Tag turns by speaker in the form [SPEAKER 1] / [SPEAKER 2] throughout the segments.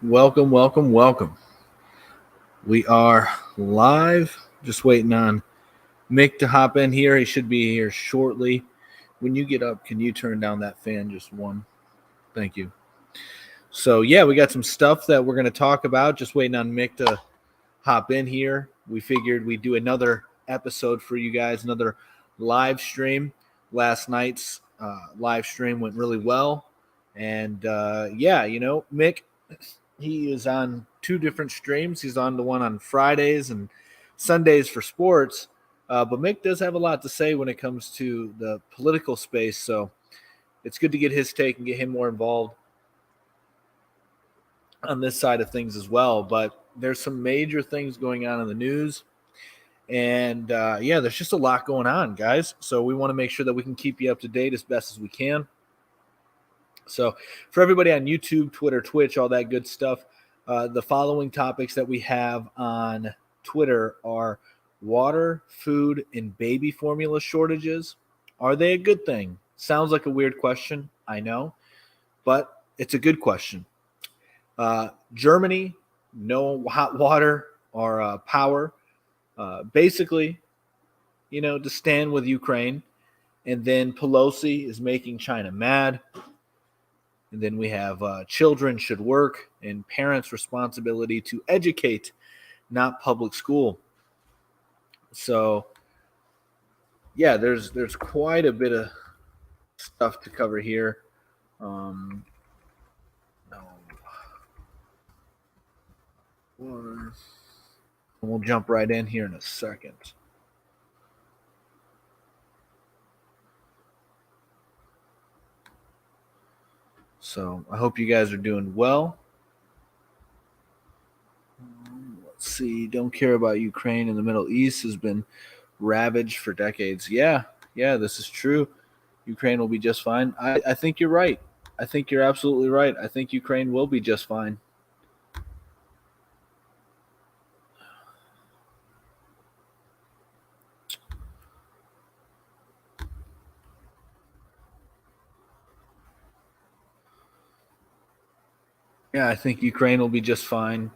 [SPEAKER 1] Welcome, welcome, welcome. We are live. Just waiting on Mick to hop in here. He should be here shortly. When you get up, can you turn down that fan just one? Thank you. So, yeah, we got some stuff that we're going to talk about. Just waiting on Mick to hop in here. We figured we'd do another episode for you guys, another live stream. Last night's live stream went really well. And Mick, he is on two different streams. He's on the one on Fridays and Sundays for sports. But Mick does have a lot to say when it comes to the political space. So it's good to get his take and get him more involved on this side of things as well. But there's some major things going on in the news. And there's just a lot going on, guys. So we want to make sure that we can keep you up to date as best as we can. So for everybody on YouTube, Twitter, Twitch, all that good stuff, the following topics that we have on Twitter are water, food, and baby formula shortages. Are they a good thing? Sounds like a weird question, I know, but it's a good question. Germany, no hot water or power. Basically, to stand with Ukraine. And then Pelosi is making China mad. And then we have children should work and parents' responsibility to educate, not public school. So, yeah, there's quite a bit of stuff to cover here. We'll jump right in here in a second. So I hope you guys are doing well. Let's see. Don't care about Ukraine and the Middle East has been ravaged for decades. Yeah, this is true. Ukraine will be just fine. I think you're right. I think you're absolutely right. I think Ukraine will be just fine. Yeah, I think Ukraine will be just fine.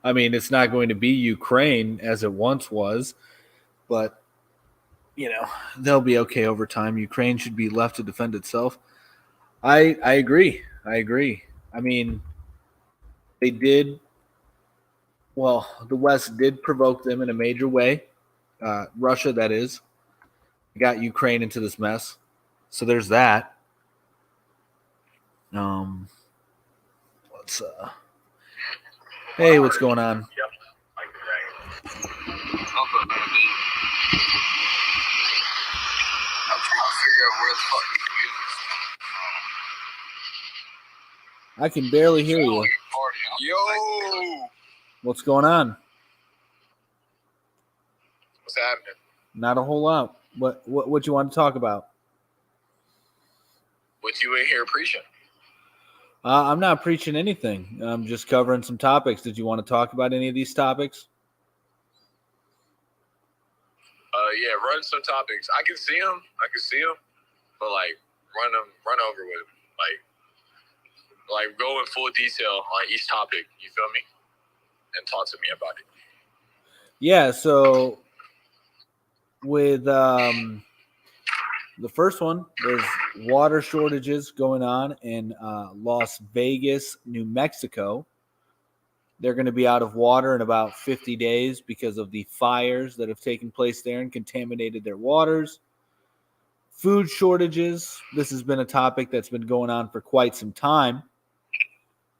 [SPEAKER 1] I mean, it's not going to be Ukraine as it once was, but they'll be okay over time. Ukraine should be left to defend itself. I agree. I mean, they did. Well, the West did provoke them in a major way. Russia, that is, got Ukraine into this mess. So there's that. Hey, what's going on? I can barely hear you.
[SPEAKER 2] Yo!
[SPEAKER 1] What's going on?
[SPEAKER 2] What's happening?
[SPEAKER 1] Not a whole lot. What you want to talk about?
[SPEAKER 2] What you in here preaching?
[SPEAKER 1] I'm not preaching anything. I'm just covering some topics. Did you want to talk about any of these topics?
[SPEAKER 2] Yeah, run some topics. I can see them, but run over with them. Like go in full detail on each topic. You feel me? And talk to me about it.
[SPEAKER 1] Yeah. So with the first one, there's water shortages going on in Las Vegas, New Mexico. They're going to be out of water in about 50 days because of the fires that have taken place there and contaminated their waters. Food shortages. This has been a topic that's been going on for quite some time.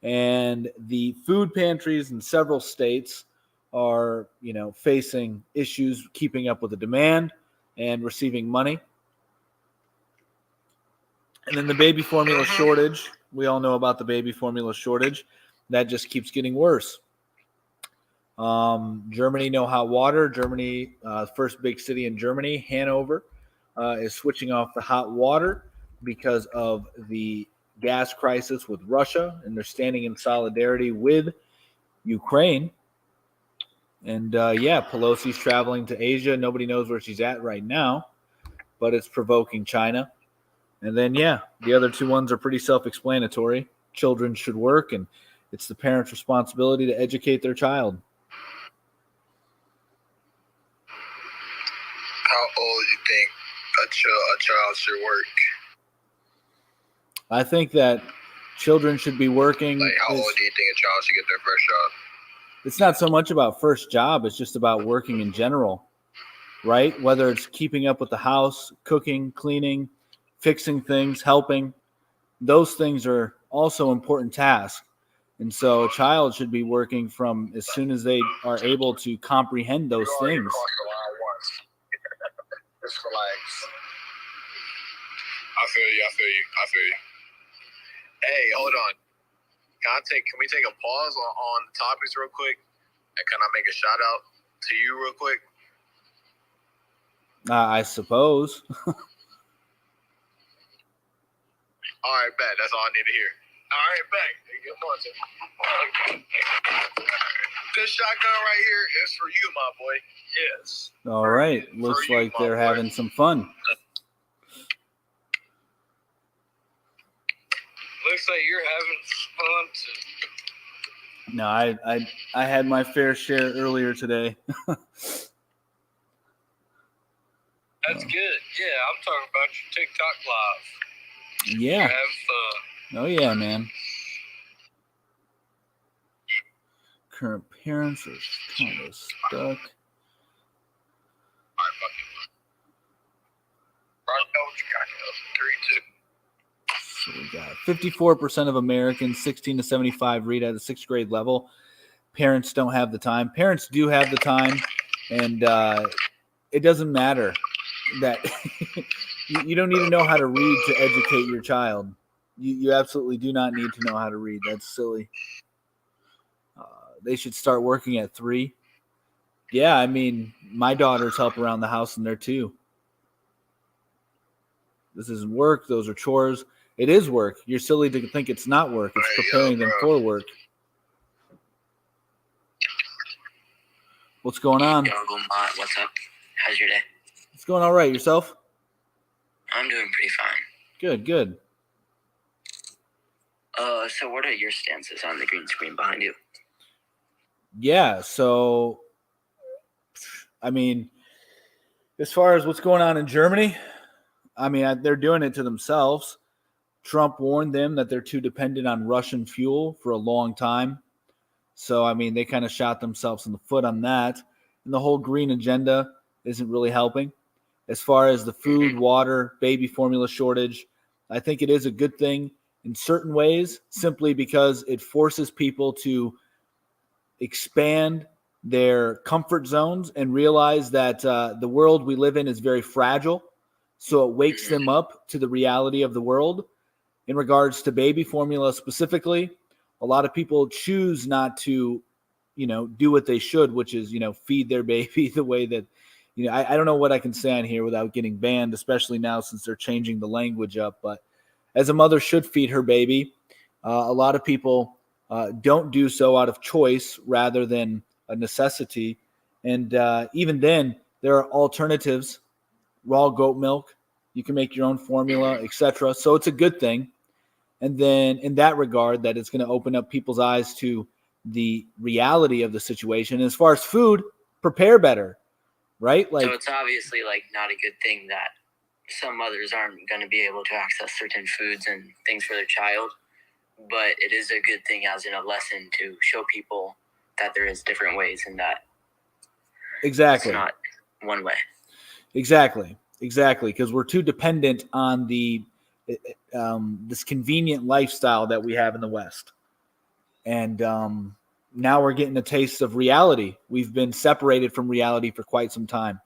[SPEAKER 1] And the food pantries in several states are, facing issues keeping up with the demand and receiving money. And then the baby formula shortage. We all know about the baby formula shortage. That just keeps getting worse. Germany, no hot water. Germany, first big city in Germany, Hanover, is switching off the hot water because of the gas crisis with Russia, and they're standing in solidarity with Ukraine. And Pelosi's traveling to Asia. Nobody knows where she's at right now, but it's provoking China. And then, the other two ones are pretty self-explanatory. Children should work and it's the parent's responsibility to educate their child.
[SPEAKER 2] How old do you think a child should work?
[SPEAKER 1] I think that children should be working.
[SPEAKER 2] Like, how old do you think a child should get their first job?
[SPEAKER 1] It's not so much about first job. It's just about working in general, right? Whether it's keeping up with the house, cooking, cleaning, fixing things, helping. Those things are also important tasks. And so a child should be working from as soon as they are able to comprehend those things.
[SPEAKER 2] Just relax. I feel you. Hey, hold on. Can we take a pause on the topics real quick? And can I make a shout out to you real quick?
[SPEAKER 1] I suppose.
[SPEAKER 2] All right, bet. That's all I need to hear. All right, bet. This shotgun right here is for you, my boy. Yes.
[SPEAKER 1] All right. Looks like they're having some fun.
[SPEAKER 2] Looks like you're having fun too.
[SPEAKER 1] No, I had my fair share earlier today.
[SPEAKER 2] That's good. Yeah, I'm talking about your TikTok live.
[SPEAKER 1] Yeah.
[SPEAKER 2] Have fun.
[SPEAKER 1] Oh yeah, man. Current parents are kind of stuck.
[SPEAKER 2] All right, fuck it. Right, know what you got. 3, 2.
[SPEAKER 1] So we got 54% of Americans 16 to 75 read at the 6th grade level. Parents don't have the time. Parents do have the time, and it doesn't matter that you don't need to know how to read to educate your child. You absolutely do not need to know how to read. That's silly. They should start working at 3. Yeah, I mean, my daughters help around the house in there too. This isn't work. Those are chores. It is work. You're silly to think it's not work. It's preparing them for work. What's going on?
[SPEAKER 3] What's up? How's your day?
[SPEAKER 1] It's going all right. Yourself?
[SPEAKER 3] I'm doing pretty fine.
[SPEAKER 1] Good.
[SPEAKER 3] So what are your stances on the green screen behind you?
[SPEAKER 1] Yeah, so, I mean, as far as what's going on in Germany, I mean, they're doing it to themselves. Trump warned them that they're too dependent on Russian fuel for a long time. So, I mean, they kind of shot themselves in the foot on that. And the whole green agenda isn't really helping. As far as the food, water, baby formula shortage, I think it is a good thing in certain ways, simply because it forces people to expand their comfort zones and realize that the world we live in is very fragile. So it wakes them up to the reality of the world. In regards to baby formula specifically, a lot of people choose not to, do what they should, which is, feed their baby the way that, I don't know what I can say on here without getting banned, especially now since they're changing the language up. But as a mother should feed her baby, a lot of people don't do so out of choice rather than a necessity. And even then, there are alternatives, raw goat milk. You can make your own formula, etc. So it's a good thing. And then in that regard, that it's going to open up people's eyes to the reality of the situation. And as far as food, prepare better, right?
[SPEAKER 3] So it's obviously not a good thing that some mothers aren't going to be able to access certain foods and things for their child. But it is a good thing as in a lesson to show people that there is different ways and that
[SPEAKER 1] exactly
[SPEAKER 3] it's not one way.
[SPEAKER 1] Exactly. Because we're too dependent on the this convenient lifestyle that we have in the West. And now we're getting a taste of reality. We've been separated from reality for quite some time.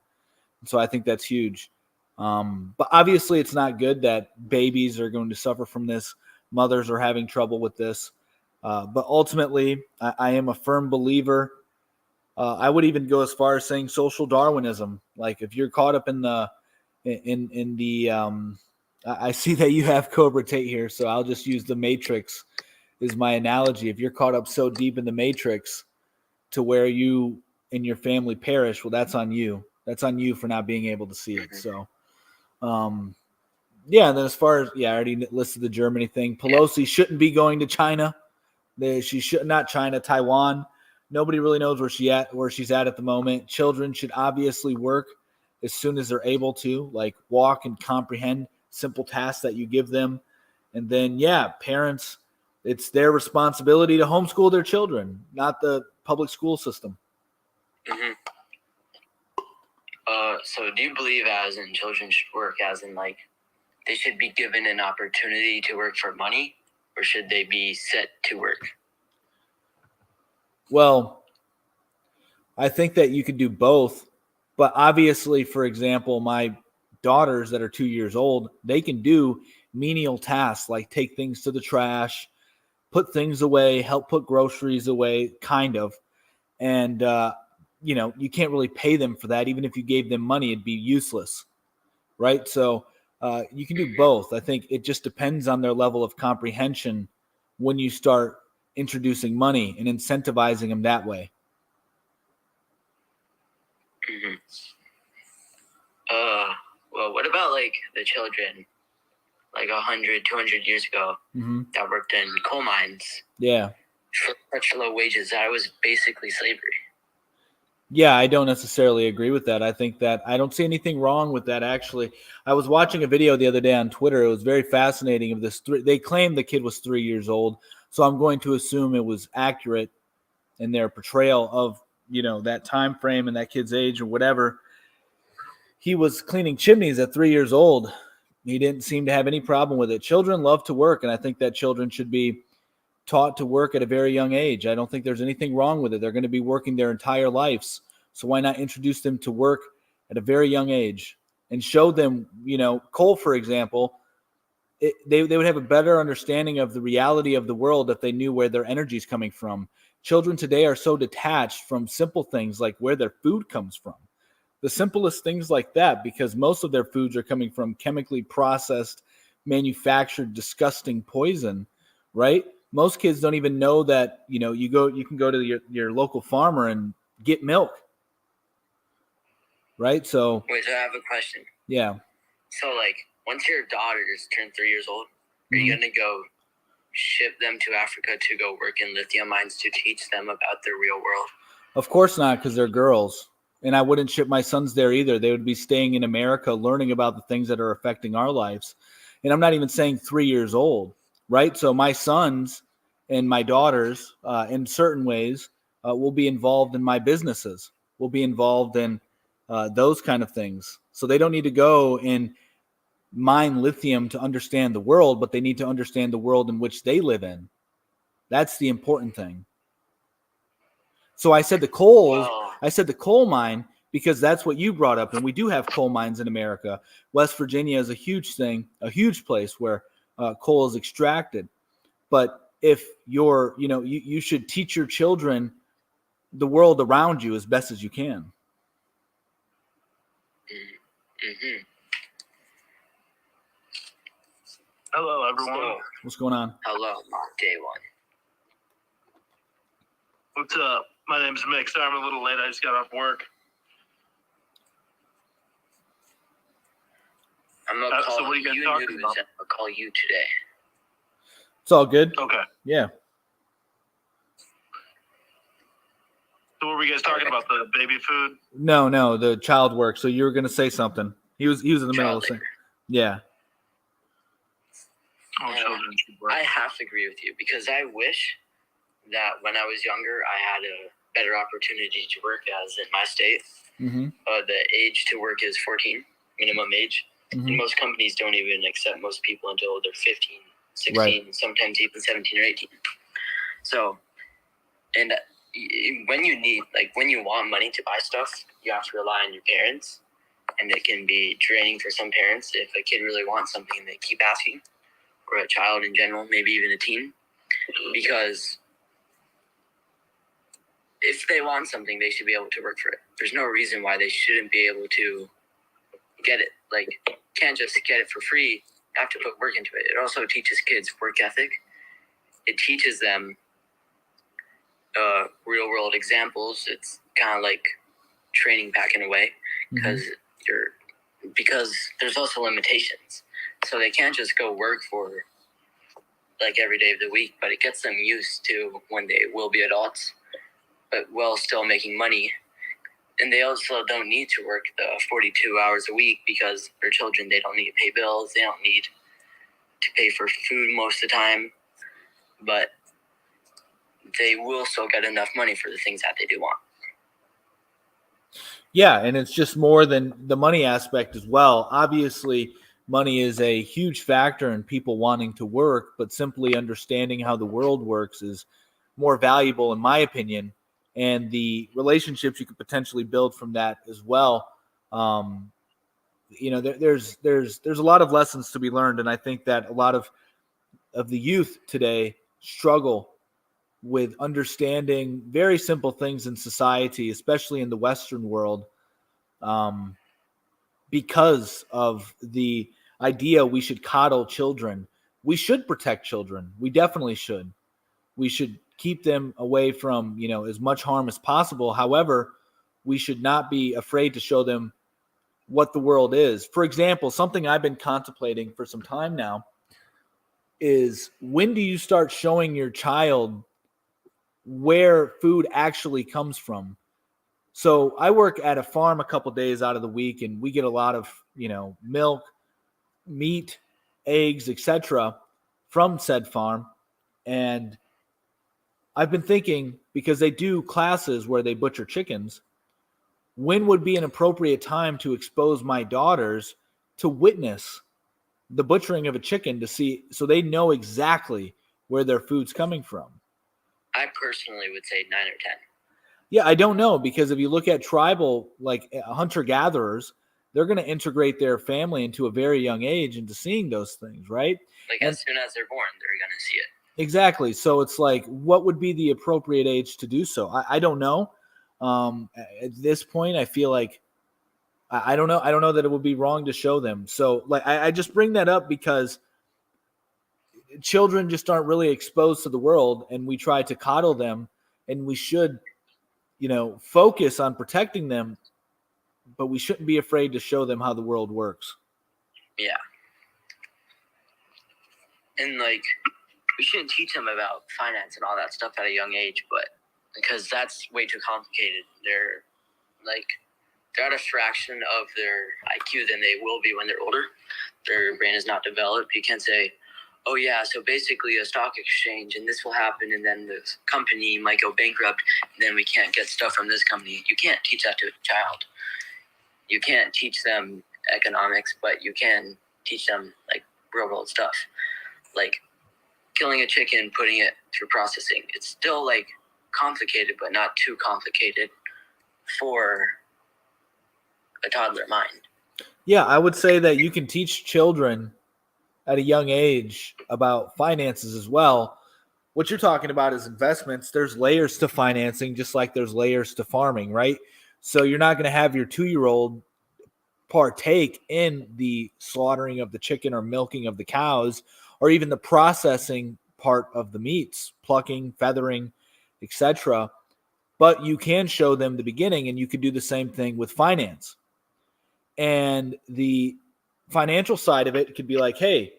[SPEAKER 1] So I think that's huge. But obviously it's not good that babies are going to suffer from this. Mothers are having trouble with this. But ultimately, I am a firm believer. I would even go as far as saying social Darwinism. Like if you're caught up in the I see that you have Cobra Tate here, so I'll just use the Matrix is my analogy. If you're caught up so deep in the Matrix to where you and your family perish, well, that's on you. That's on you for not being able to see it. So, and then as far as, I already listed the Germany thing. Pelosi shouldn't be going to China. She should not China, Taiwan. Nobody really knows where she's at the moment. Children should obviously work as soon as they're able to, like walk and comprehend simple tasks that you give them. And then, parents, it's their responsibility to homeschool their children, not the public school system.
[SPEAKER 3] Mm-hmm. So do you believe as in children should work as in like they should be given an opportunity to work for money, or should they be set to work?
[SPEAKER 1] Well, I think that you could do both, but obviously, for example, my daughters that are 2 years old, they can do menial tasks like take things to the trash, put things away, help put groceries away, kind of. And, you can't really pay them for that. Even if you gave them money, it'd be useless. Right. So you can do both. I think it just depends on their level of comprehension when you start introducing money and incentivizing them that way.
[SPEAKER 3] Mm-hmm. Well, what about like the children like 100, 200 years ago that worked in coal mines?
[SPEAKER 1] Yeah.
[SPEAKER 3] For such low wages, that was basically slavery.
[SPEAKER 1] Yeah, I don't necessarily agree with that. I think that I don't see anything wrong with that, actually. I was watching a video the other day on Twitter. It was very fascinating of this. They claimed the kid was 3 years old, so I'm going to assume it was accurate in their portrayal of, that time frame and that kid's age or whatever. He was cleaning chimneys at 3 years old. He didn't seem to have any problem with it. Children love to work, and I think that children should be taught to work at a very young age. I don't think there's anything wrong with it. They're going to be working their entire lives. So why not introduce them to work at a very young age and show them, coal, for example, they would have a better understanding of the reality of the world if they knew where their energy is coming from. Children today are so detached from simple things like where their food comes from. The simplest things like that, because most of their foods are coming from chemically processed, manufactured, disgusting poison, right? Most kids don't even know that, you can go to your local farmer and get milk. Right? So
[SPEAKER 3] wait, so I have a question.
[SPEAKER 1] Yeah.
[SPEAKER 3] So like once your daughters turn 3 years old, are you gonna go ship them to Africa to go work in lithium mines to teach them about the real world?
[SPEAKER 1] Of course not, because they're girls. And I wouldn't ship my sons there either. They would be staying in America, learning about the things that are affecting our lives. And I'm not even saying 3 years old, right? So my sons and my daughters, in certain ways, will be involved in my businesses, will be involved in those kind of things. So they don't need to go and mine lithium to understand the world, but they need to understand the world in which they live in. That's the important thing. So I said the coal mine because that's what you brought up, and we do have coal mines in America. West Virginia is a huge thing, a huge place where coal is extracted. But if you should teach your children the world around you as best as you can.
[SPEAKER 3] Mm-hmm.
[SPEAKER 4] Hello, everyone.
[SPEAKER 1] What's going on?
[SPEAKER 3] Hello, day one.
[SPEAKER 4] What's up? My name's Mick. Sorry I'm a little late. I just got off work.
[SPEAKER 3] I'm going to call
[SPEAKER 4] so what are you guys talking
[SPEAKER 3] news.
[SPEAKER 4] about?
[SPEAKER 3] I'm going to call you today.
[SPEAKER 1] It's all good.
[SPEAKER 4] Okay.
[SPEAKER 1] Yeah.
[SPEAKER 4] So what were you guys talking about? The baby food?
[SPEAKER 1] No, the child work. So you were going to say something. He was in the middle of saying, yeah.
[SPEAKER 4] Oh, children should work.
[SPEAKER 3] I have to agree with you because I wish that when I was younger, I had a better opportunity to work as in my state.
[SPEAKER 1] Mm-hmm.
[SPEAKER 3] The age to work is 14, minimum age.
[SPEAKER 1] Mm-hmm.
[SPEAKER 3] And most companies don't even accept most people until they're 15, 16,
[SPEAKER 1] Right.
[SPEAKER 3] Sometimes even 17 or 18. So, and when you want money to buy stuff, you have to rely on your parents. And it can be draining for some parents if a kid really wants something and they keep asking, or a child in general, maybe even a teen. Because if they want something, they should be able to work for it. There's no reason why they shouldn't be able to get it. Like, can't just get it for free. You have to put work into it. It also teaches kids work ethic. It teaches them real world examples. It's kind of like training back in a way because because there's also limitations. So they can't just go work for like every day of the week, but it gets them used to when they will be adults, but while still making money. And they also don't need to work the 42 hours a week because they're children. They don't need to pay bills. They don't need to pay for food most of the time, but they will still get enough money for the things that they do want.
[SPEAKER 1] Yeah, and it's just more than the money aspect as well. Obviously, money is a huge factor in people wanting to work, but simply understanding how the world works is more valuable, in my opinion, and the relationships you could potentially build from that as well. Um, there's a lot of lessons to be learned, and I think that a lot of the youth today struggle with understanding very simple things in society, especially in the Western world, um, because of the idea we should coddle children. We should protect children. We definitely should. We should keep them away from, as much harm as possible. However, we should not be afraid to show them what the world is. For example, something I've been contemplating for some time now is, when do you start showing your child where food actually comes from? So I work at a farm a couple days out of the week, and we get a lot of, milk, meat, eggs, etc. from said farm. And I've been thinking, because they do classes where they butcher chickens, when would be an appropriate time to expose my daughters to witness the butchering of a chicken, to see, so they know exactly where their food's coming from?
[SPEAKER 3] I personally would say 9 or 10.
[SPEAKER 1] Yeah, I don't know, because if you look at tribal, like hunter-gatherers, they're going to integrate their family into a very young age into seeing those things, right?
[SPEAKER 3] Like, as soon as they're born, they're going to see it.
[SPEAKER 1] Exactly. So it's like, what would be the appropriate age to do so? I don't know. At this point, I feel like I don't know. I don't know that it would be wrong to show them. So, like, I just bring that up because children just aren't really exposed to the world, and we try to coddle them, and we should, focus on protecting them, but we shouldn't be afraid to show them how the world works.
[SPEAKER 3] Yeah. And, like, we shouldn't teach them about finance and all that stuff at a young age, but because that's way too complicated. They're at a fraction of their IQ than they will be when they're older. Their brain is not developed. You can't say, oh yeah, so basically a stock exchange and this will happen, and then this company might go bankrupt, and then we can't get stuff from this company. You can't teach that to a child. You can't teach them economics, but you can teach them like real world stuff. Like killing a chicken, putting it through processing. It's still like complicated, but not too complicated for a toddler mind.
[SPEAKER 1] Yeah, I would say that you can teach children at a young age about finances as well. What you're talking about is investments. There's layers to financing, just like there's layers to farming, right? So you're not going to have your 2-year-old partake in the slaughtering of the chicken or milking of the cows, or even the processing part of the meats, plucking, feathering, etc. But you can show them the beginning, and you could do the same thing with finance. And the financial side of it could be like, hey,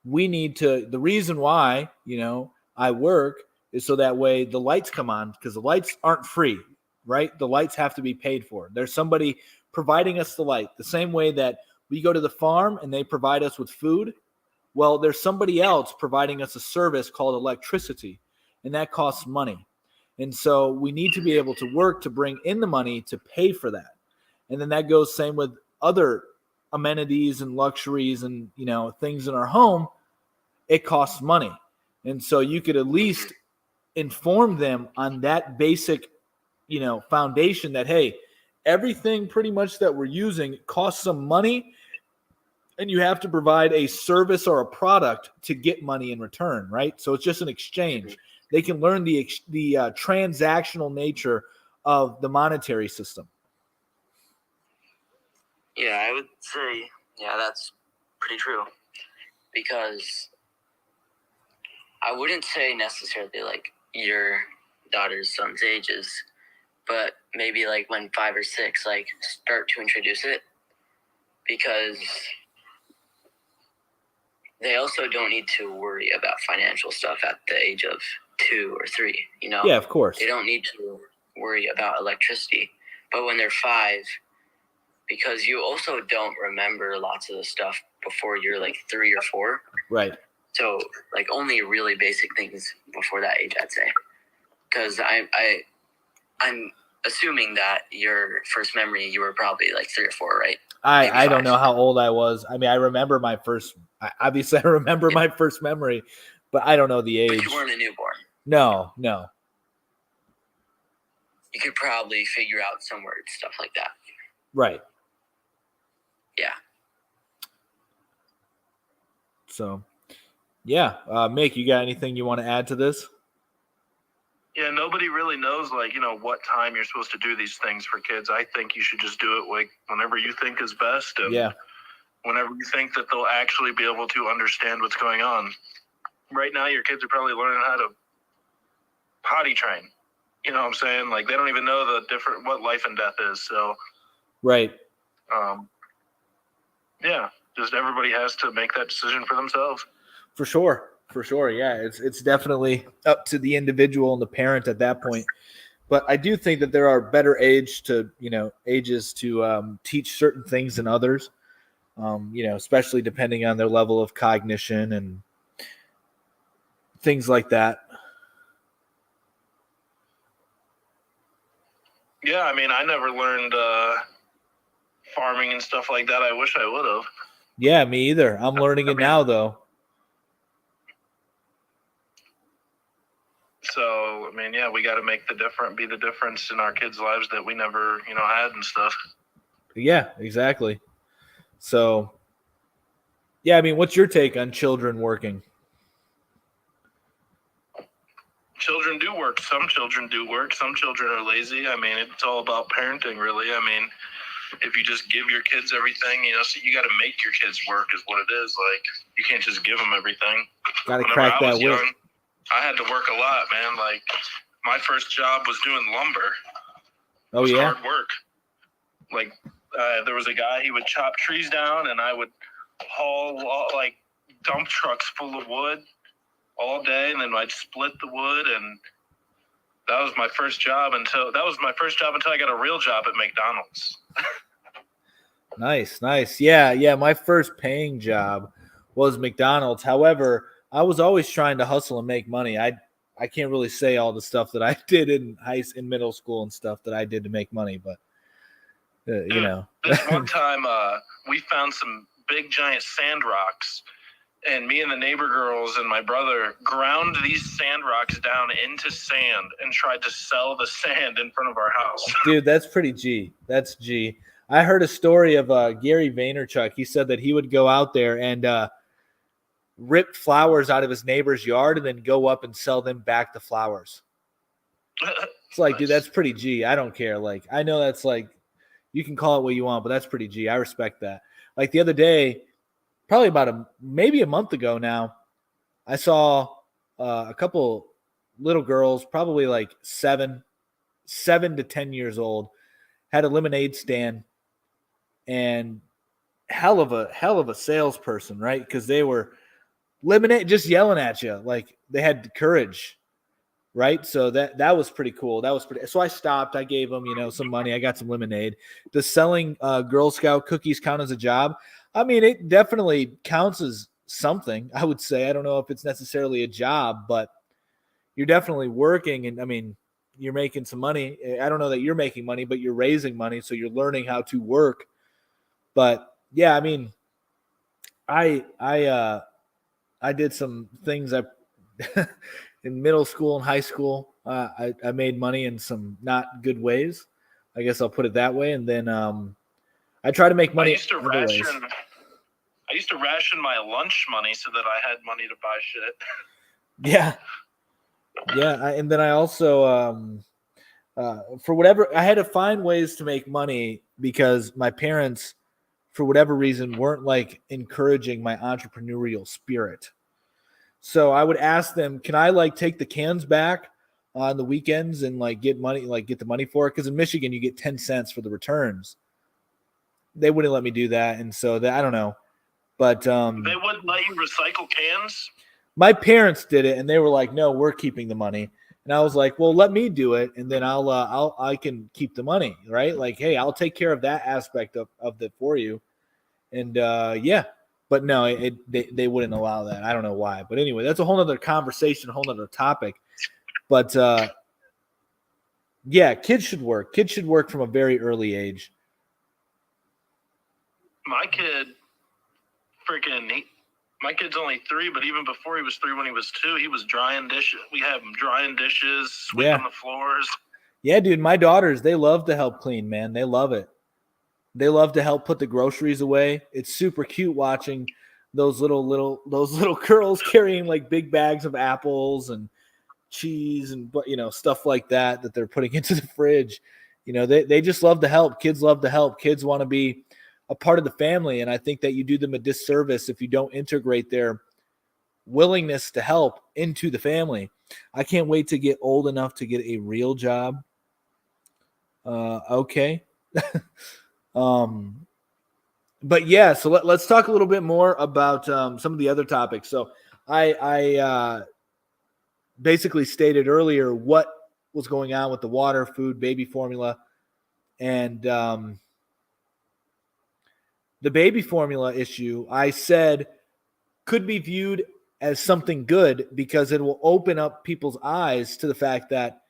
[SPEAKER 1] we need to, the reason why, I work is so that way the lights come on, because the lights aren't free, right? The lights have to be paid for. There's somebody providing us the light, the same way that we go to the farm and they provide us with food. Well, there's somebody else providing us a service called electricity, and that costs money. And so we need to be able to work to bring in the money to pay for that. And then that goes same with other amenities and luxuries and, things in our home. It costs money. And so you could at least inform them on that basic, foundation that, hey, everything pretty much that we're using costs some money, and you have to provide a service or a product to get money in return, right? So it's just an exchange. They can learn the transactional nature of the monetary system.
[SPEAKER 3] Yeah, I would say, yeah, that's pretty true. Because I wouldn't say necessarily like your daughter's son's ages, but maybe like when 5 or 6, like start to introduce it. Because they also don't need to worry about financial stuff at the age of 2 or 3.
[SPEAKER 1] Yeah, of course.
[SPEAKER 3] They don't need to worry about electricity. But when they're 5, because you also don't remember lots of the stuff before you're like 3 or 4.
[SPEAKER 1] Right.
[SPEAKER 3] So like only really basic things before that age, I'd say. Because I'm assuming that your first memory, you were probably like 3 or 4, right?
[SPEAKER 1] I don't know how old I was. I mean, I remember my first. Obviously, I remember my first memory, but I don't know the age.
[SPEAKER 3] But you weren't a newborn.
[SPEAKER 1] No.
[SPEAKER 3] You could probably figure out some words, stuff like that.
[SPEAKER 1] Right.
[SPEAKER 3] Yeah.
[SPEAKER 1] So, yeah, Mick, you got anything you want to add to this?
[SPEAKER 4] Yeah, nobody really knows, like, what time you're supposed to do these things for kids. I think you should just do it like whenever you think is best, and whenever you think that they'll actually be able to understand what's going on. Right now, your kids are probably learning how to potty train. You know what I'm saying? Like, they don't even know what life and death is. So,
[SPEAKER 1] right.
[SPEAKER 4] Yeah, just everybody has to make that decision for themselves.
[SPEAKER 1] For sure. Yeah, it's definitely up to the individual and the parent at that point. But I do think that there are better ages to teach certain things than others. Especially depending on their level of cognition and things like that.
[SPEAKER 4] Yeah, I mean, I never learned farming and stuff like that. I wish I would have.
[SPEAKER 1] Yeah, me either. I'm learning it now, though.
[SPEAKER 4] So, I mean, yeah, we got to be the difference in our kids' lives that we never, had and stuff.
[SPEAKER 1] Yeah, exactly. So, yeah, I mean, what's your take on children working?
[SPEAKER 4] Children do work. Some children do work. Some children are lazy. I mean, it's all about parenting, really. I mean, if you just give your kids everything, so you got to make your kids work is what it is. Like, you can't just give them everything.
[SPEAKER 1] Got to crack that whip.
[SPEAKER 4] I had to work a lot, man. Like, my first job was doing lumber.
[SPEAKER 1] Oh, yeah?
[SPEAKER 4] Hard work. Like, there was a guy, he would chop trees down, and I would haul, dump trucks full of wood all day, and then I'd split the wood, and that was my first job until I got a real job at McDonald's.
[SPEAKER 1] Nice. Yeah, my first paying job was McDonald's. However, I was always trying to hustle and make money. I can't really say all the stuff that I did in middle school and stuff that I did to make money, but
[SPEAKER 4] This one time, we found some big giant sand rocks, and me and the neighbor girls and my brother ground these sand rocks down into sand and tried to sell the sand in front of our house.
[SPEAKER 1] Dude, that's pretty G. That's G. I heard a story of Gary Vaynerchuk. He said that he would go out there and rip flowers out of his neighbor's yard and then go up and sell them back the flowers. It's like, nice. Dude, that's pretty G. I don't care. Like, I know that's like, you can call it what you want, but that's pretty G. I respect that. Like the other day, probably about maybe a month ago now, I saw a couple little girls, probably like 7 to 10 years old, had a lemonade stand, and hell of a salesperson, right? Because they were lemonade just yelling at you, like they had courage, right? So that was pretty cool. So I stopped. I gave them, some money. I got some lemonade. Does selling Girl Scout cookies count as a job? I mean, it definitely counts as something, I would say. I don't know if it's necessarily a job, but you're definitely working, and I mean, you're making some money. I don't know that you're making money, but you're raising money, so you're learning how to work. But yeah, I mean, I did some things in middle school and high school. I made money in some not good ways. I guess I'll put it that way. And then I try to make money.
[SPEAKER 4] I used to ration my lunch money so that I had money to buy shit.
[SPEAKER 1] Yeah. And then I also, for whatever, I had to find ways to make money because my parents, for whatever reason, weren't like encouraging my entrepreneurial spirit. So I would ask them, can I like take the cans back on the weekends and like get money, like get the money for it? Because in Michigan, you get 10 cents for the returns. They wouldn't let me do that. And so I don't know. But
[SPEAKER 4] they wouldn't let you recycle cans.
[SPEAKER 1] My parents did it, and they were like, "No, we're keeping the money." And I was like, "Well, let me do it, and then I can keep the money, right? Like, hey, I'll take care of that aspect of it for you." And yeah, but no, they wouldn't allow that. I don't know why, but anyway, that's a whole other conversation, a whole other topic. But yeah, kids should work. Kids should work from a very early age.
[SPEAKER 4] My kid, my kid's only 3, but even before he was 3, when he was 2, he was drying dishes. We have him drying dishes, sweeping the floors.
[SPEAKER 1] Yeah, dude, my daughters, they love to help clean, man. They love it. They love to help put the groceries away. It's super cute watching those little girls carrying like big bags of apples and cheese and stuff like that they're putting into the fridge. They just love to help. Kids love to help. Kids want to be a part of the family, and I think that you do them a disservice if you don't integrate their willingness to help into the family. I can't wait to get old enough to get a real job. Okay. But yeah, so let's talk a little bit more about some of the other topics. So I basically stated earlier what was going on with the water, food, baby formula, and the baby formula issue, I said, could be viewed as something good because it will open up people's eyes to the fact that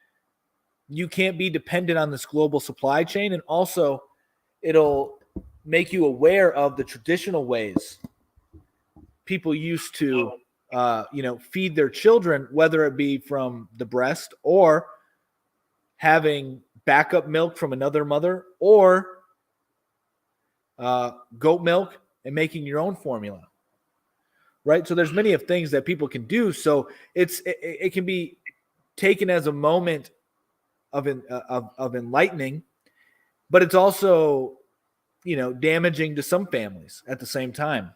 [SPEAKER 1] you can't be dependent on this global supply chain. And also it'll make you aware of the traditional ways people used to, feed their children, whether it be from the breast or having backup milk from another mother or goat milk and making your own formula, right? So there's many of things that people can do. So it can be taken as a moment of enlightening, but it's also, damaging to some families at the same time.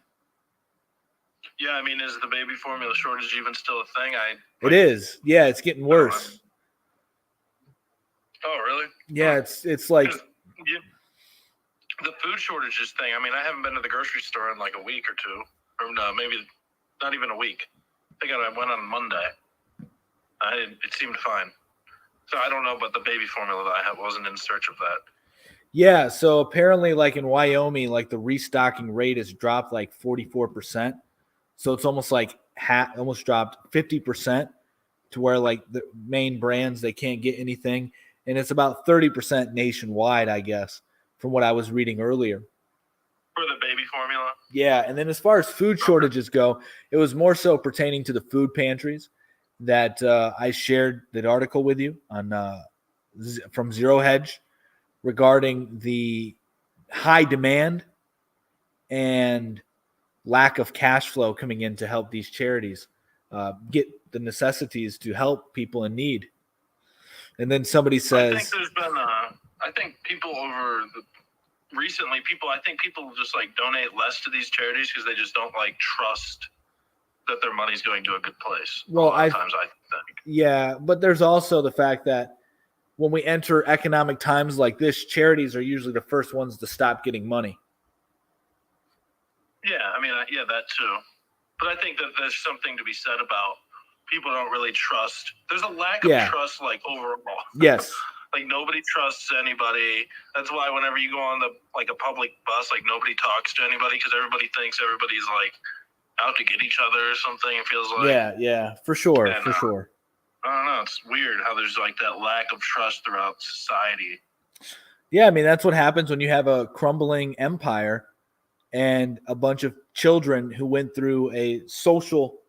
[SPEAKER 4] Yeah, I mean, is the baby formula shortage even still a thing?
[SPEAKER 1] It is. Yeah, it's getting worse.
[SPEAKER 4] Oh, really?
[SPEAKER 1] Yeah, it's like
[SPEAKER 4] the food shortages thing. I mean, I haven't been to the grocery store in like a week or 2, or no, maybe not even a week. I think I went on Monday. It seemed fine. So I don't know about the baby formula that I wasn't in search of that.
[SPEAKER 1] Yeah, so apparently, like in Wyoming, like the restocking rate has dropped like 44%. So it's almost like almost dropped 50% to where like the main brands, they can't get anything. And it's about 30% nationwide, I guess, from what I was reading earlier.
[SPEAKER 4] For the baby formula?
[SPEAKER 1] Yeah, and then as far as food shortages go, it was more so pertaining to the food pantries that I shared that article with you on from Zero Hedge regarding the high demand and lack of cash flow coming in to help these charities get the necessities to help people in need. And then somebody says,
[SPEAKER 4] I think there's been, I think people recently, I think people just like donate less to these charities because they just don't like trust that their money's going to a good place.
[SPEAKER 1] Well,
[SPEAKER 4] I think.
[SPEAKER 1] Yeah, but there's also the fact that when we enter economic times like this, charities are usually the first ones to stop getting money.
[SPEAKER 4] Yeah, I mean, yeah, that too. But I think that there's something to be said about people don't really trust. There's a lack of trust, like, overall.
[SPEAKER 1] Yes.
[SPEAKER 4] Like, nobody trusts anybody. That's why whenever you go on a public bus, like, nobody talks to anybody because everybody thinks everybody's, like, out to get each other or something, it feels like.
[SPEAKER 1] Yeah, for sure,
[SPEAKER 4] and,
[SPEAKER 1] sure.
[SPEAKER 4] I don't know. It's weird how there's, like, that lack of trust throughout society.
[SPEAKER 1] Yeah, I mean, that's what happens when you have a crumbling empire and a bunch of children who went through a social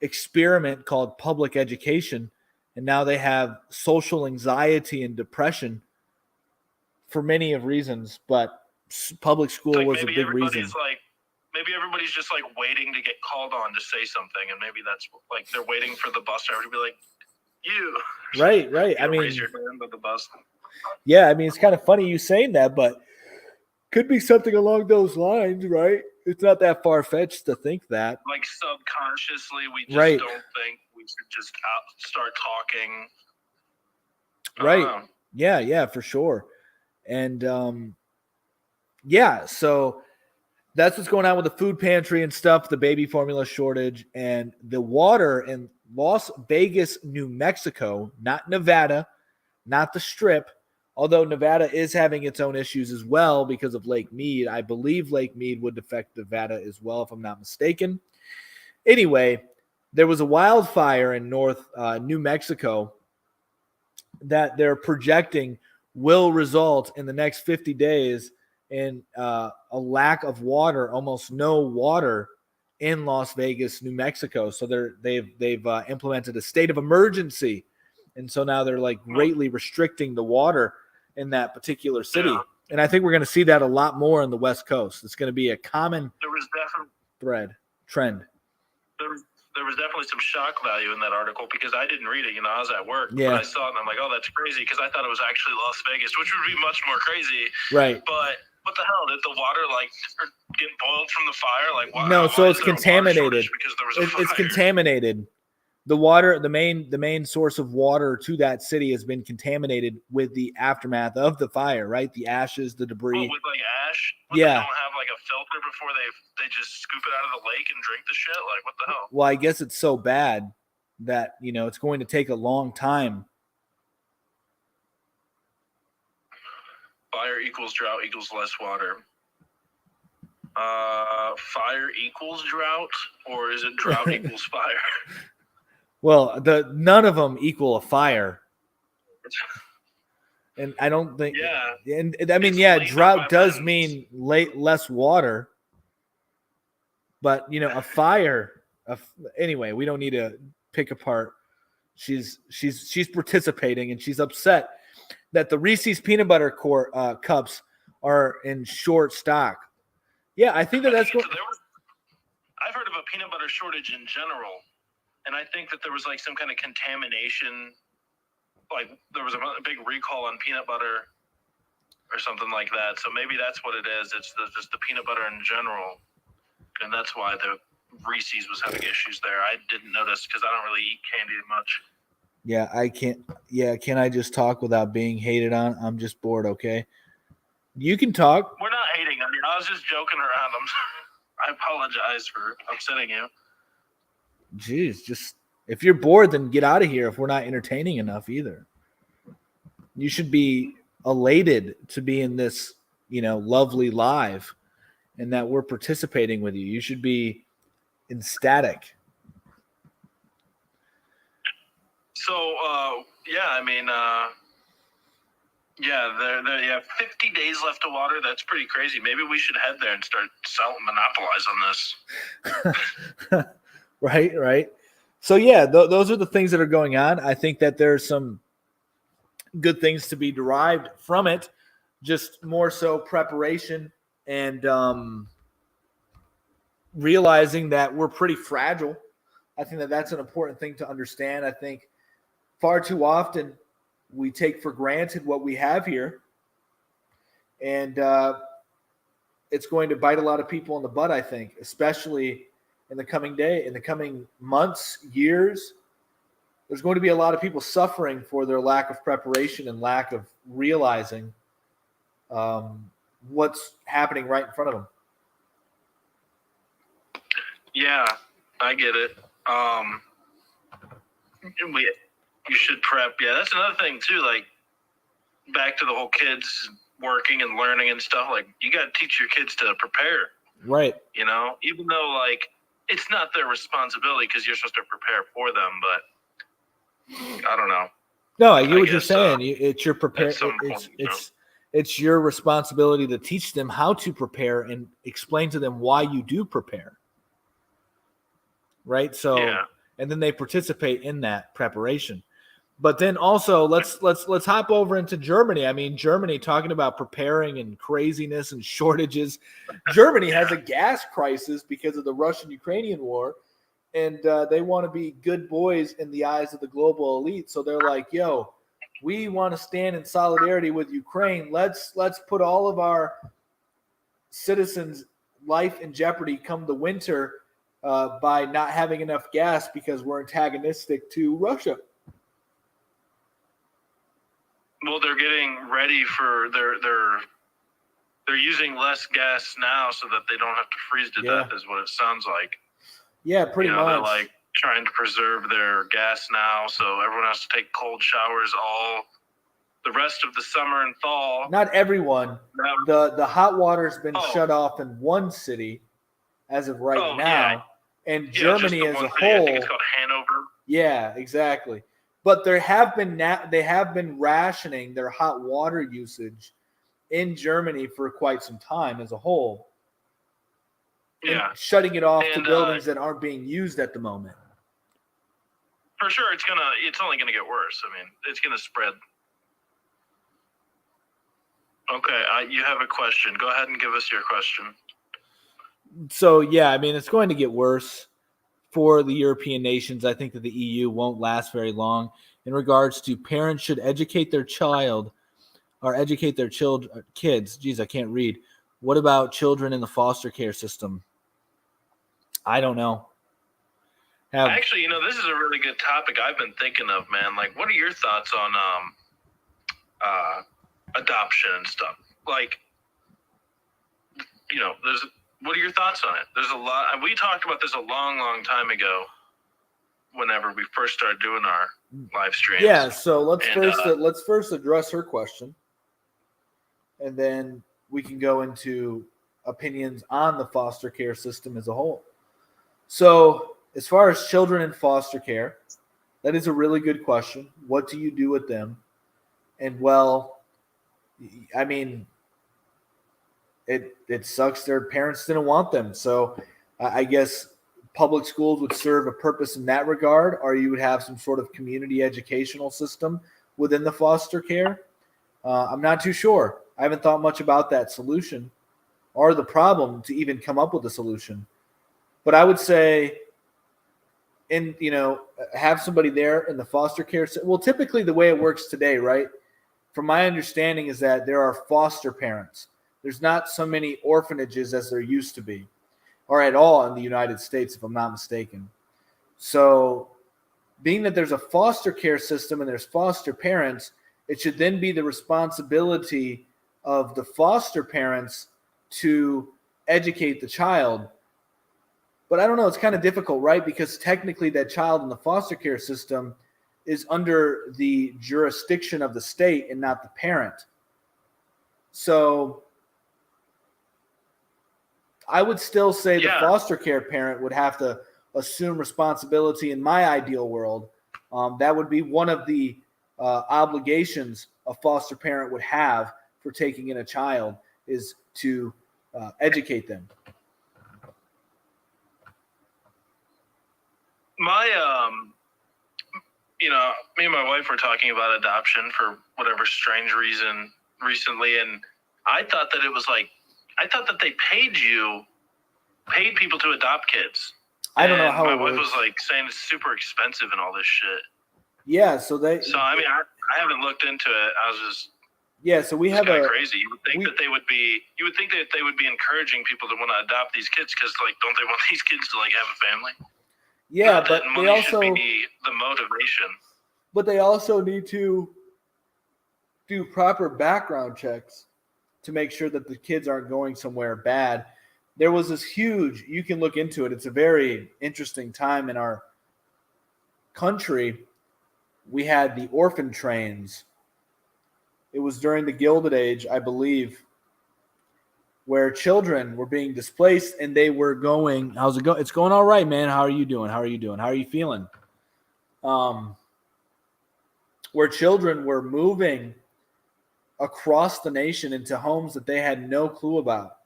[SPEAKER 1] experiment called public education, and now they have social anxiety and depression for many of reasons, but public school was a big reason.
[SPEAKER 4] Maybe everybody's just like waiting to get called on to say something, and maybe that's like they're waiting for the bus driver to be like, "You."
[SPEAKER 1] Right. I mean,
[SPEAKER 4] raise your hand on the bus.
[SPEAKER 1] Yeah, I mean, it's kind of funny you saying that, but could be something along those lines, right? It's not that far-fetched to think that.
[SPEAKER 4] Like subconsciously, we just don't think we should just start talking.
[SPEAKER 1] Right. Yeah, for sure. And, so that's what's going on with the food pantry and stuff, the baby formula shortage, and the water in Las Vegas, New Mexico, not Nevada, not the Strip, although Nevada is having its own issues as well because of Lake Mead. I believe Lake Mead would affect Nevada as well, if I'm not mistaken. Anyway, there was a wildfire in New Mexico that they're projecting will result in the next 50 days in a lack of water, almost no water in Las Vegas, New Mexico. So they've implemented a state of emergency, and so now they're like greatly restricting the water in that particular city. Yeah. And I think we're going to see that a lot more on the West Coast. It's going to be a common trend.
[SPEAKER 4] There was definitely some shock value in that article because I didn't read it. I was at work, but I saw it and I'm like, oh, that's crazy, because I thought it was actually Las Vegas, which would be much more crazy.
[SPEAKER 1] Right.
[SPEAKER 4] But what the hell? Did the water get boiled from the fire?
[SPEAKER 1] No, so it's contaminated. Because there was it's contaminated. The water, the main source of water to that city has been contaminated with the aftermath of the fire, right? The ashes, the debris.
[SPEAKER 4] With ash?
[SPEAKER 1] Yeah.
[SPEAKER 4] They don't have a filter before they just scoop it out of the lake and drink the shit? What the hell?
[SPEAKER 1] Well, I guess it's so bad that, it's going to take a long time.
[SPEAKER 4] Fire equals drought equals less water. Fire equals drought, or is it drought equals fire?
[SPEAKER 1] Well, none of them equal a fire. And I don't think.
[SPEAKER 4] Yeah.
[SPEAKER 1] And I mean, drought does mean less water. But a fire. Anyway, we don't need to pick apart. She's participating, and she's upset that the Reese's peanut butter cups are in short stock. Yeah, I think that's going.
[SPEAKER 4] I've heard of a peanut butter shortage in general, and I think that there was some kind of contamination. There was a big recall on peanut butter or something like that. So maybe that's what it is. It's just the peanut butter in general. And that's why the Reese's was having issues there. I didn't notice because I don't really eat candy much.
[SPEAKER 1] Yeah, I can't. Yeah, can I just talk without being hated on? I'm just bored, okay? You can talk.
[SPEAKER 4] We're not hating. I was just joking around. I apologize for upsetting you.
[SPEAKER 1] Jeez, just... If you're bored, then get out of here if we're not entertaining enough either. You should be elated to be in this, lovely live and that we're participating with you. You should be ecstatic.
[SPEAKER 4] So, they have 50 days left of water. That's pretty crazy. Maybe we should head there and start monopolize on this.
[SPEAKER 1] Right. So, those are the things that are going on. I think that there's some good things to be derived from it, just more so preparation and realizing that we're pretty fragile. I think that that's an important thing to understand. I think far too often we take for granted what we have here, and it's going to bite a lot of people in the butt, I think, especially in the coming months, years. There's going to be a lot of people suffering for their lack of preparation and lack of realizing what's happening right in front of them.
[SPEAKER 4] Yeah, I get it. You should prep. Yeah, that's another thing too. Back to the whole kids working and learning and stuff. You got to teach your kids to prepare.
[SPEAKER 1] Right.
[SPEAKER 4] Even though it's not their responsibility because you're supposed to prepare for them, but I don't know.
[SPEAKER 1] No, I get what you're saying. It's your prepare. It's your responsibility to teach them how to prepare and explain to them why you do prepare. Right. So, and then they participate in that preparation. But then also let's hop over into Germany. I mean, Germany, talking about preparing and craziness and shortages. Germany has a gas crisis because of the Russian-Ukrainian war, and they want to be good boys in the eyes of the global elite. So they're like, "Yo, we want to stand in solidarity with Ukraine. Let's put all of our citizens' life in jeopardy come the winter by not having enough gas because we're antagonistic to Russia."
[SPEAKER 4] Well, they're getting ready for their they're using less gas now so that they don't have to freeze to death, is what it sounds like.
[SPEAKER 1] Yeah, pretty much.
[SPEAKER 4] They're like trying to preserve their gas now, so everyone has to take cold showers all the rest of the summer and fall.
[SPEAKER 1] Not everyone. The hot water's been shut off in one city as of right now, and Germany as a whole.
[SPEAKER 4] I think it's called Hanover.
[SPEAKER 1] Yeah, exactly. But they have been rationing their hot water usage in Germany for quite some time as a whole.
[SPEAKER 4] Yeah,
[SPEAKER 1] and shutting it off to buildings that aren't being used at the moment.
[SPEAKER 4] For sure, it's only gonna get worse. I mean, it's gonna spread. Okay, you have a question. Go ahead and give us your question.
[SPEAKER 1] So, yeah, I mean, it's going to get worse for the European nations. I think that the EU won't last very long in regards to parents should educate their child or educate their kids. Geez, I can't read. What about children in the foster care system? I don't know.
[SPEAKER 4] Actually, this is a really good topic I've been thinking of, man. Like, what are your thoughts on adoption and stuff? Like, what are your thoughts on it? There's a lot. We talked about this a long, long time ago. Whenever we first started doing our live streams.
[SPEAKER 1] Yeah. So let's first address her question, and then we can go into opinions on the foster care system as a whole. So, as far as children in foster care, that is a really good question. What do you do with them? And well, I mean, it sucks their parents didn't want them. So I guess public schools would serve a purpose in that regard, or you would have some sort of community educational system within the foster care. I'm not too sure. I haven't thought much about that solution or the problem to even come up with a solution. But I would say have somebody there in the foster care. Well, typically the way it works today, right? From my understanding is that there are foster parents. There's not so many orphanages as there used to be, or at all in the United States, if I'm not mistaken. So being that there's a foster care system and there's foster parents, it should then be the responsibility of the foster parents to educate the child. But I don't know, it's kind of difficult, right? Because technically that child in the foster care system is under the jurisdiction of the state and not the parent. So I would still say the foster care parent would have to assume responsibility in my ideal world. That would be one of the obligations a foster parent would have for taking in a child is to educate them.
[SPEAKER 4] Me and my wife were talking about adoption for whatever strange reason recently, and I thought that they paid people to adopt kids.
[SPEAKER 1] I don't know how
[SPEAKER 4] my wife was like saying it's super expensive and all this shit.
[SPEAKER 1] Yeah,
[SPEAKER 4] So I mean, I haven't looked into it. I was just
[SPEAKER 1] so we have
[SPEAKER 4] crazy. You would think that they would be encouraging people to want to adopt these kids because don't they want these kids to have a family?
[SPEAKER 1] Yeah, but they also
[SPEAKER 4] should be the motivation.
[SPEAKER 1] But they also need to do proper background checks to make sure that the kids aren't going somewhere bad. There was this huge, you can look into it. It's a very interesting time in our country. We had the orphan trains. It was during the Gilded Age, I believe, where children were being displaced and they were going, how's it going? It's going all right, man. How are you doing? How are you feeling? Where children were moving across the nation into homes that they had no clue about.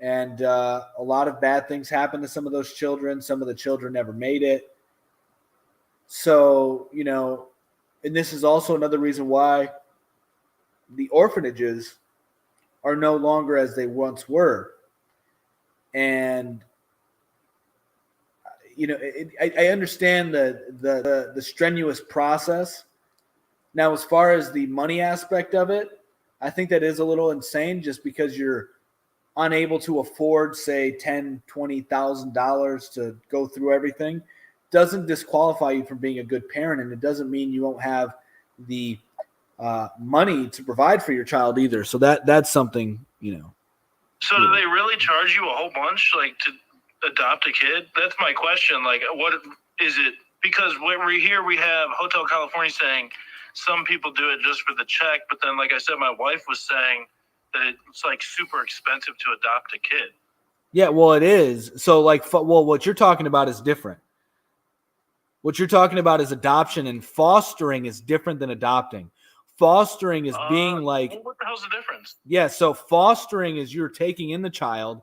[SPEAKER 1] And a lot of bad things happened to some of those children. Some of the children never made it. So, and this is also another reason why the orphanages are no longer as they once were. And, I understand the strenuous process. Now, as far as the money aspect of it, I think that is a little insane just because you're unable to afford, say, $10,000, $20,000 to go through everything. Doesn't disqualify you from being a good parent, and it doesn't mean you won't have the money to provide for your child either. So that's something,
[SPEAKER 4] So do they really charge you a whole bunch, like, to adopt a kid? That's my question. Like, what is it? Because we have Hotel California saying some people do it just for the check, but then, like I said, my wife was saying that it's like super expensive to adopt a kid.
[SPEAKER 1] Yeah, well, it is. So, like, what you're talking about is different. What you're talking about is adoption, and fostering is different than adopting. Fostering is being like...
[SPEAKER 4] What the hell's the difference?
[SPEAKER 1] Yeah, so fostering is you're taking in the child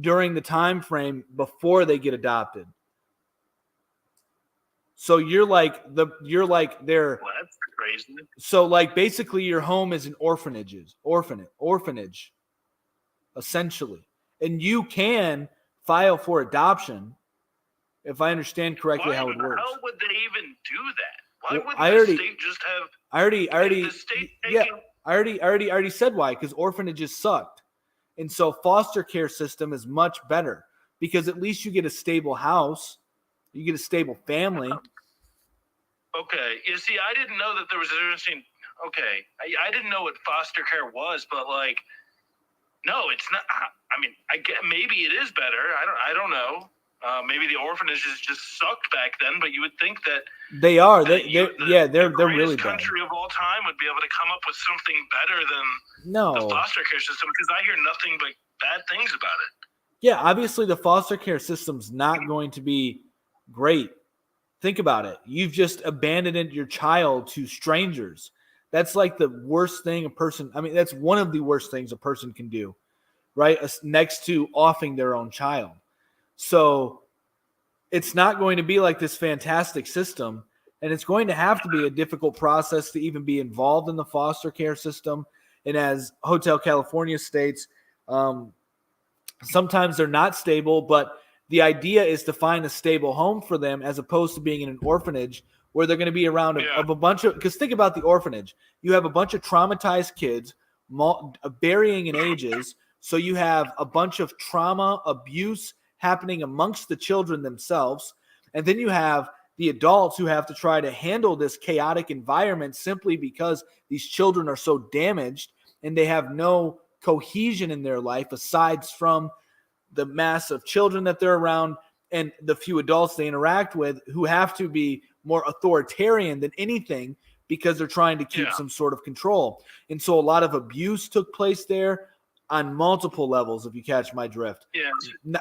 [SPEAKER 1] during the time frame before they get adopted. So you're like their...
[SPEAKER 4] Well, that's crazy.
[SPEAKER 1] So, like, basically your home is an orphanage, essentially. And you can file for adoption, if I understand correctly how it works.
[SPEAKER 4] How would they even do that? Why wouldn't the state just have...
[SPEAKER 1] I already said why, because orphanages sucked. And so foster care system is much better, because at least you get a stable house, you get a stable family.
[SPEAKER 4] Okay. You see, I didn't know that there was an interesting... Okay. I didn't know what foster care was, but, like, no, it's not... I mean, I get, maybe it is better. I don't know. Maybe the orphanages just sucked back then, but you would think that
[SPEAKER 1] they are.
[SPEAKER 4] They're
[SPEAKER 1] really bad.
[SPEAKER 4] Country of all time would be able to come up with something better than the foster care system, because I hear nothing but bad things about it.
[SPEAKER 1] Yeah, obviously the foster care system's not going to be great. Think about it. You've just abandoned your child to strangers. That's like the worst thing a person... I mean, that's one of the worst things a person can do, right? Next to offing their own child. So it's not going to be like this fantastic system, and it's going to have to be a difficult process to even be involved in the foster care system. And as Hotel California states, sometimes they're not stable, but the idea is to find a stable home for them, as opposed to being in an orphanage where they're going to be around of a bunch of... Because think about the orphanage. You have a bunch of traumatized kids, varying in ages. So you have a bunch of trauma, abuse happening amongst the children themselves. And then you have the adults who have to try to handle this chaotic environment simply because these children are so damaged and they have no cohesion in their life aside from the mass of children that they're around and the few adults they interact with, who have to be more authoritarian than anything because they're trying to keep some sort of control. And so a lot of abuse took place there on multiple levels, if you catch my drift.
[SPEAKER 4] Yeah.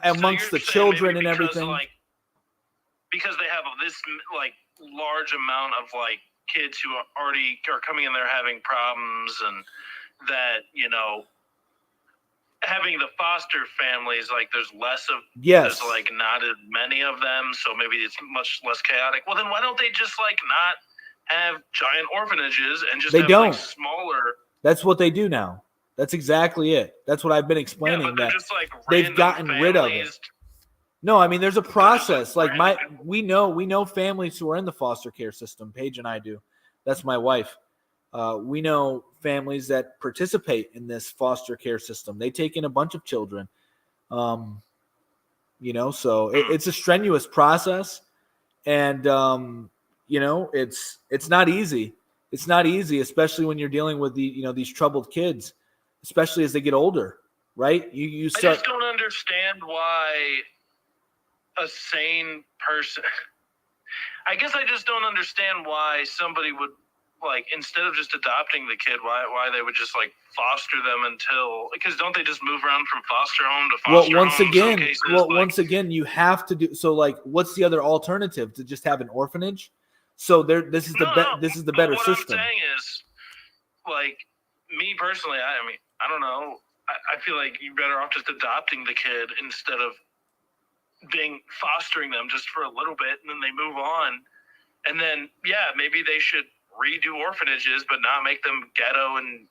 [SPEAKER 1] Amongst the children and everything.
[SPEAKER 4] Because they have this, like, large amount of, like, kids who are coming in there having problems, and that, you know, having the foster families, like, there's less of...
[SPEAKER 1] Yes.
[SPEAKER 4] There's, like, not as many of them, so maybe it's much less chaotic. Well, then why don't they just, like, not have giant orphanages and just like, smaller...
[SPEAKER 1] That's what they do now. That's exactly it. That's what I've been explaining.
[SPEAKER 4] Yeah, but they're just, like,
[SPEAKER 1] they've gotten rid of it. No, I mean, there's a process. Like, we know families who are in the foster care system. Paige and I do. That's my wife. We know families that participate in this foster care system. They take in a bunch of children. So it's a strenuous process, and it's not easy. It's not easy, especially when you're dealing with these troubled kids, especially as they get older, right? I
[SPEAKER 4] just don't understand why a sane person... I guess I just don't understand why somebody would, like, instead of just adopting the kid, why they would just, like, foster them until... Because don't they just move around from foster home to foster home?
[SPEAKER 1] Once again, you have to do... So, like, what's the other alternative? To just have an orphanage? So this is the better
[SPEAKER 4] what
[SPEAKER 1] system.
[SPEAKER 4] What I'm saying is, like, me personally, I mean, I don't know. I feel like you're better off just adopting the kid instead of fostering them just for a little bit, and then they move on. And then, maybe they should redo orphanages, but not make them ghetto and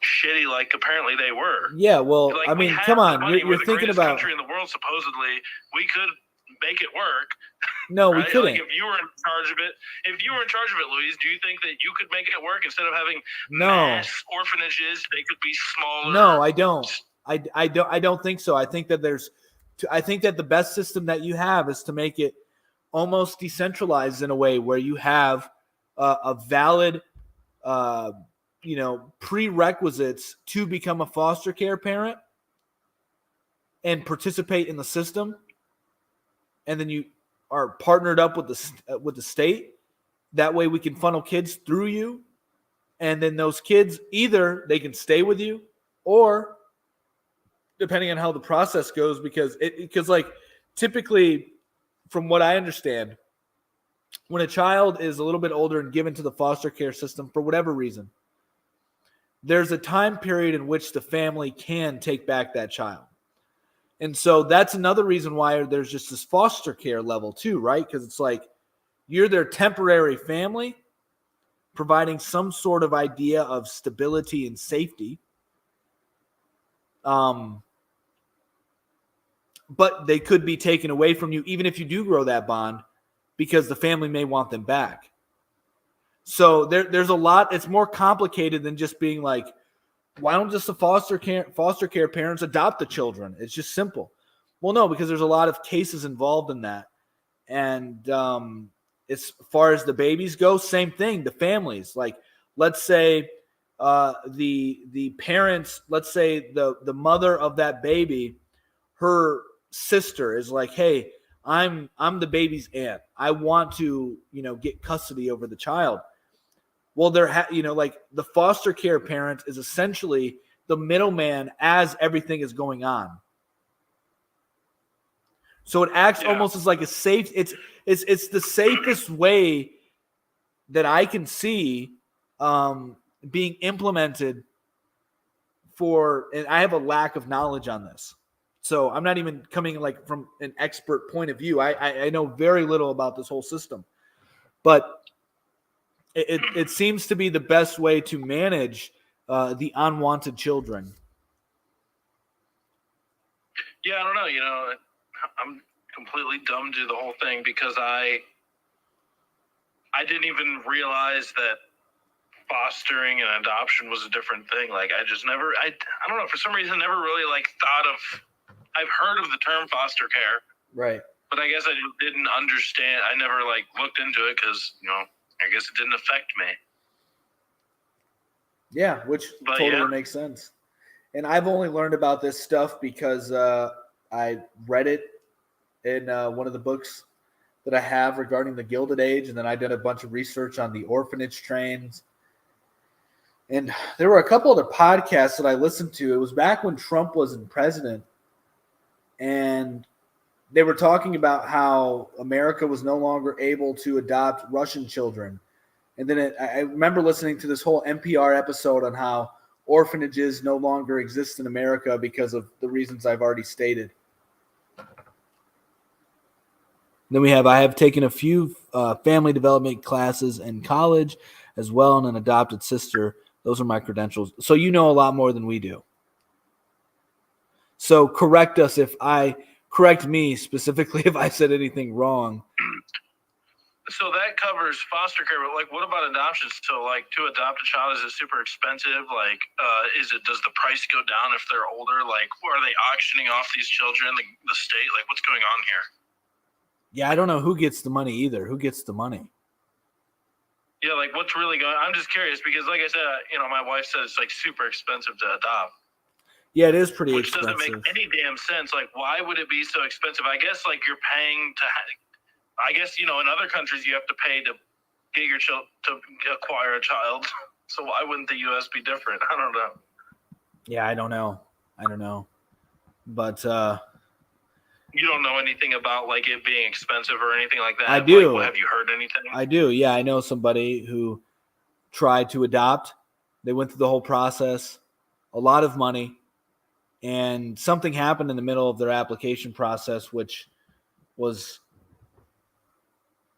[SPEAKER 4] shitty like apparently they were.
[SPEAKER 1] Yeah, well,
[SPEAKER 4] like,
[SPEAKER 1] I mean, come on. You're thinking about...
[SPEAKER 4] country in the world, supposedly. We could make it work.
[SPEAKER 1] No,
[SPEAKER 4] right?
[SPEAKER 1] We couldn't.
[SPEAKER 4] Like, if you were in charge of it, Louise, do you think that you could make it work instead of having mass orphanages? They could be smaller.
[SPEAKER 1] No, I don't. I don't think so. I think that the best system that you have is to make it almost decentralized in a way where you have a valid, prerequisites to become a foster care parent. and participate in the system, and then you are partnered up with the state. That way we can funnel kids through you, and then those kids, either they can stay with you, or depending on how the process goes, because like typically, from what I understand, when a child is a little bit older and given to the foster care system for whatever reason, there's a time period in which the family can take back that child. And so that's another reason why there's just this foster care level too, right? Because it's like you're their temporary family, providing some sort of idea of stability and safety. But they could be taken away from you even if you do grow that bond, because the family may want them back. So there's a lot. It's more complicated than just being like, why don't just the foster care parents adopt the children? It's just simple. Well, no, because there's a lot of cases involved in that. And as far as the babies go, same thing. The families, like, let's say the parents, let's say the mother of that baby, her sister is like, hey, I'm the baby's aunt. I want to, get custody over the child. Well, like the foster care parent is essentially the middleman as everything is going on. So it acts almost as like a safe. It's the safest way that I can see being implemented for. And I have a lack of knowledge on this, so I'm not even coming like from an expert point of view. I know very little about this whole system, but it seems to be the best way to manage the unwanted children.
[SPEAKER 4] Yeah, I don't know. I'm completely dumb to the whole thing because I didn't even realize that fostering and adoption was a different thing. Like I don't know, for some reason never really like thought of. I've heard of the term foster care,
[SPEAKER 1] right?
[SPEAKER 4] But I guess I didn't understand. I never like looked into it because I guess it didn't affect me.
[SPEAKER 1] Yeah, which totally makes sense. And I've only learned about this stuff because I read it in one of the books that I have regarding the Gilded Age, and then I did a bunch of research on the orphanage trains. And there were a couple other podcasts that I listened to. It was back when Trump wasn't president, and they were talking about how America was no longer able to adopt Russian children. And then I remember listening to this whole NPR episode on how orphanages no longer exist in America because of the reasons I've already stated. Then I have taken a few family development classes in college as well, and an adopted sister. Those are my credentials. So you know a lot more than we do. So correct me specifically if I said anything wrong.
[SPEAKER 4] So that covers foster care, but like, what about adoptions? So like, to adopt a child, is it super expensive? Like, does the price go down if they're older? Like, are they auctioning off these children, the state? Like, what's going on here?
[SPEAKER 1] Yeah, I don't know who gets the money either. Who gets the money?
[SPEAKER 4] Yeah, like what's really going on? I'm just curious because like I said, my wife said it's like super expensive to adopt.
[SPEAKER 1] Yeah, it is pretty expensive.
[SPEAKER 4] Which doesn't make any damn sense. Like, why would it be so expensive? I guess like you're paying to I guess, in other countries you have to pay to get your child to acquire a child. So why wouldn't the U.S. be different? I don't know.
[SPEAKER 1] Yeah, I don't know. But
[SPEAKER 4] you don't know anything about like it being expensive or anything like that?
[SPEAKER 1] I do.
[SPEAKER 4] Like, have you heard anything?
[SPEAKER 1] I do. Yeah, I know somebody who tried to adopt. They went through the whole process, a lot of money, and something happened in the middle of their application process, which was,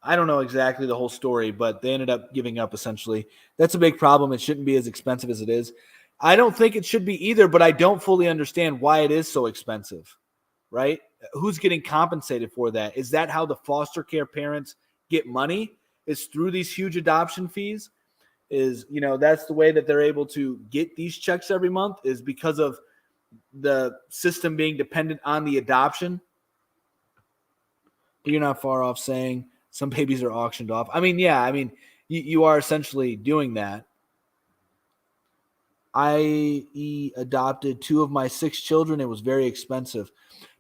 [SPEAKER 1] I don't know exactly the whole story, but they ended up giving up essentially. That's a big problem. It shouldn't be as expensive as it is. I don't think it should be either, but I don't fully understand why it is so expensive, right? Who's getting compensated for that? Is that how the foster care parents get money? Is through these huge adoption fees? Is, that's the way that they're able to get these checks every month, is because of the system being dependent on the adoption? But you're not far off saying some babies are auctioned off. You are essentially doing that. I adopted 2 of my 6 children. It was very expensive.